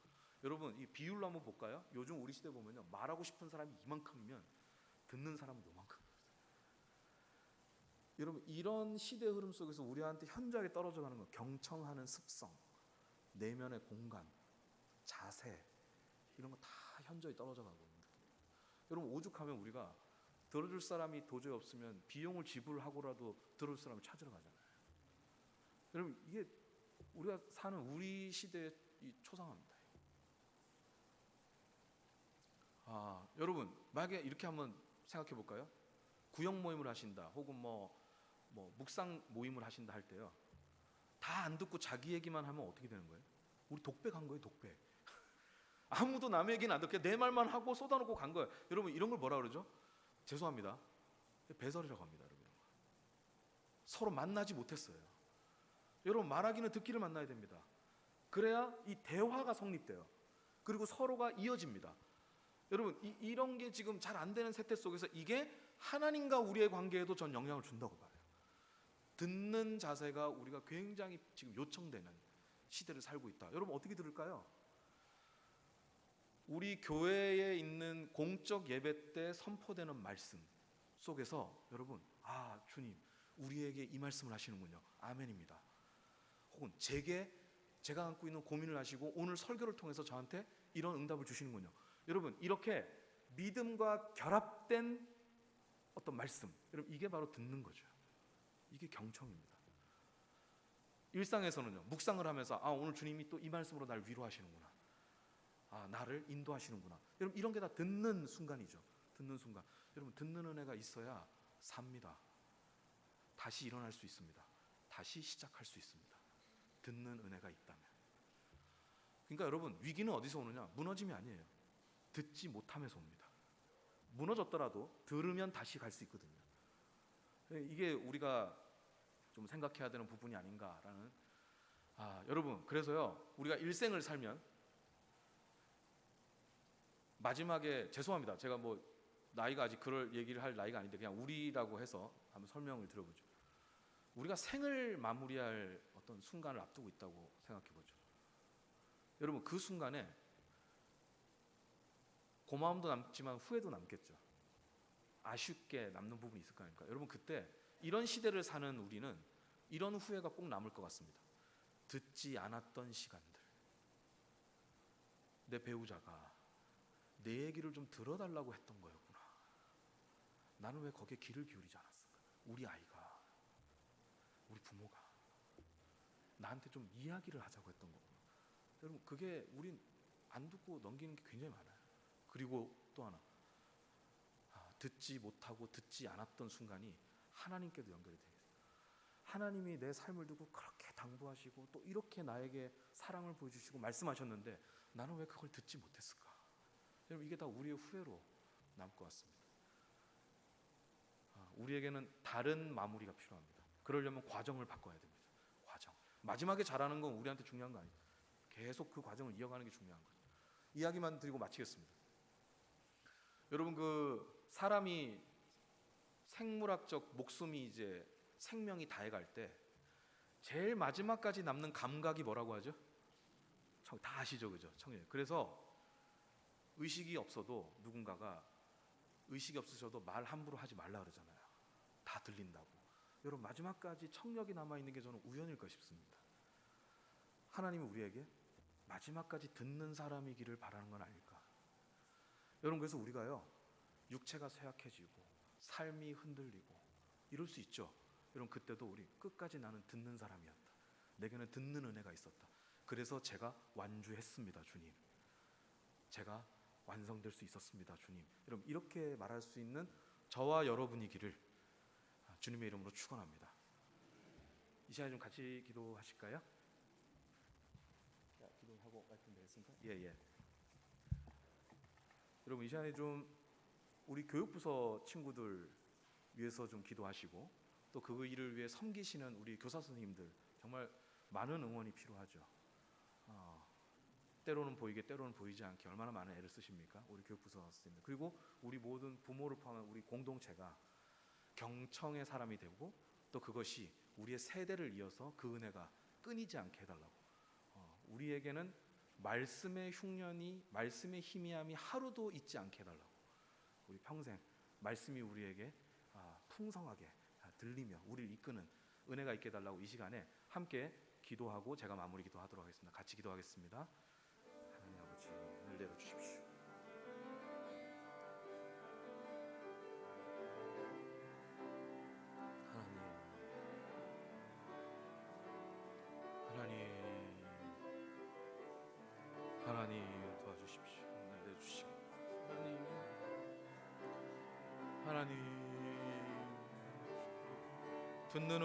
여러분 이 비율로 한번 볼까요? 요즘 우리 시대 보면요, 말하고 싶은 사람이 이만큼이면 듣는 사람은 요만큼. 여러분 이런 시대 흐름 속에서 우리한테 현저하게 떨어져 가는 거, 경청하는 습성, 내면의 공간, 자세, 이런 거 다 현저히 떨어져 가고 있는 느낌이에요. 여러분 오죽하면 우리가 들어줄 사람이 도저히 없으면 비용을 지불하고라도 들어줄 사람을 찾으러 가잖아요. 여러분 이게 우리가 사는 우리 시대의 초상화입니다. 여러분 만약에 이렇게 한번 생각해 볼까요? 구역 모임을 하신다, 혹은 뭐 묵상 모임을 하신다 할 때요, 다 안 듣고 자기 얘기만 하면 어떻게 되는 거예요? 우리 독백한 거예요, 독백. 아무도 남의 얘기는 안 듣게 내 말만 하고 쏟아놓고 간 거예요. 여러분 이런 걸 뭐라 그러죠? 죄송합니다, 배설이라고 합니다. 여러분 서로 만나지 못했어요. 여러분 말하기는 듣기를 만나야 됩니다. 그래야 이 대화가 성립돼요. 그리고 서로가 이어집니다. 여러분 이런 게 지금 잘 안 되는 세태 속에서 이게 하나님과 우리의 관계에도 전 영향을 준다고 봐요. 듣는 자세가 우리가 굉장히 지금 요청되는 시대를 살고 있다. 여러분 어떻게 들을까요? 우리 교회에 있는 공적 예배 때 선포되는 말씀 속에서 여러분, 주님 우리에게 이 말씀을 하시는군요. 아멘입니다. 혹은 제가 안고 있는 고민을 하시고 오늘 설교를 통해서 저한테 이런 응답을 주시는군요. 여러분 이렇게 믿음과 결합된 어떤 말씀, 여러분 이게 바로 듣는 거죠. 이게 경청입니다. 일상에서는요, 묵상을 하면서 오늘 주님이 또 이 말씀으로 날 위로하시는구나, 나를 인도하시는구나, 여러분 이런 게 다 듣는 순간이죠. 듣는 순간. 여러분 듣는 은혜가 있어야 삽니다. 다시 일어날 수 있습니다. 다시 시작할 수 있습니다. 듣는 은혜가 있다면. 그러니까 여러분 위기는 어디서 오느냐? 무너짐이 아니에요. 듣지 못함에서 옵니다. 무너졌더라도 들으면 다시 갈 수 있거든요. 이게 우리가 좀 생각해야 되는 부분이 아닌가라는. 여러분 그래서요, 우리가 일생을 살면 마지막에, 죄송합니다, 제가 나이가 아직 그럴 얘기를 할 나이가 아닌데 그냥 우리라고 해서 한번 설명을 드려보죠. 우리가 생을 마무리할 어떤 순간을 앞두고 있다고 생각해보죠. 여러분 그 순간에 고마움도 남지만 후회도 남겠죠. 아쉽게 남는 부분이 있을 거 아닙니까? 여러분 그때 이런 시대를 사는 우리는 이런 후회가 꼭 남을 것 같습니다. 듣지 않았던 시간들, 내 배우자가 내 얘기를 좀 들어달라고 했던 거였구나. 나는 왜 거기에 귀를 기울이지 않았을까? 우리 아이가, 우리 부모가 나한테 좀 이야기를 하자고 했던 거구나. 여러분 그게 우린 안 듣고 넘기는 게 굉장히 많아요. 그리고 또 하나, 듣지 못하고 듣지 않았던 순간이 하나님께도 연결이 되겠어요. 하나님이 내 삶을 두고 그렇게 당부하시고 또 이렇게 나에게 사랑을 보여주시고 말씀하셨는데 나는 왜 그걸 듣지 못했을까? 여러분 이게 다 우리의 후회로 남을 것 같습니다. 우리에게는 다른 마무리가 필요합니다. 그러려면 과정을 바꿔야 됩니다. 과정. 마지막에 잘하는 건 우리한테 중요한 거 아니에요. 계속 그 과정을 이어가는 게 중요한 거죠. 이야기만 드리고 마치겠습니다. 여러분 그 사람이 생물학적 목숨이 이제 생명이 다해갈 때 제일 마지막까지 남는 감각이 뭐라고 하죠? 다 아시죠, 그죠? 청해. 그래서 의식이 없어도 누군가가 의식이 없으셔도 말 함부로 하지 말라 그러잖아요. 다 들린다고. 여러분 마지막까지 청력이 남아 있는 게 저는 우연일까 싶습니다. 하나님은 우리에게 마지막까지 듣는 사람이기를 바라는 건 아닐까. 여러분 그래서 우리가요, 육체가 쇠약해지고 삶이 흔들리고 이럴 수 있죠. 여러분 그때도 우리 끝까지 나는 듣는 사람이었다. 내게는 듣는 은혜가 있었다. 그래서 제가 완주했습니다, 주님. 제가 완성될 수 있었습니다, 주님. 여러분 이렇게 말할 수 있는 저와 여러분이기를 주님의 이름으로 축원합니다. 이 시간에 좀 같이 기도하실까요? 기도하고 말씀 되겠습니까? 예. 여러분 이 시간에 좀 우리 교육부서 친구들 위해서 좀 기도하시고 또 그 일을 위해 섬기시는 우리 교사 선생님들 정말 많은 응원이 필요하죠. 때로는 보이게 때로는 보이지 않게 얼마나 많은 애를 쓰십니까? 우리 교육부서 선생님들. 그리고 우리 모든 부모를 포함한 우리 공동체가 경청의 사람이 되고 또 그것이 우리의 세대를 이어서 그 은혜가 끊이지 않게 해달라고. 우리에게는 말씀의 흉년이, 말씀의 희미함이 하루도 있지 않게 해달라고. 우리 평생 말씀이 우리에게 풍성하게 들리며 우리를 이끄는 은혜가 있게 해달라고 이 시간에 함께 기도하고 제가 마무리 기도하도록 하겠습니다. 같이 기도하겠습니다. 하나님 아버지, 은혜를 내려주십시오. 하나님 도와주십시오. 은혜를 내주시고 하나님 듣는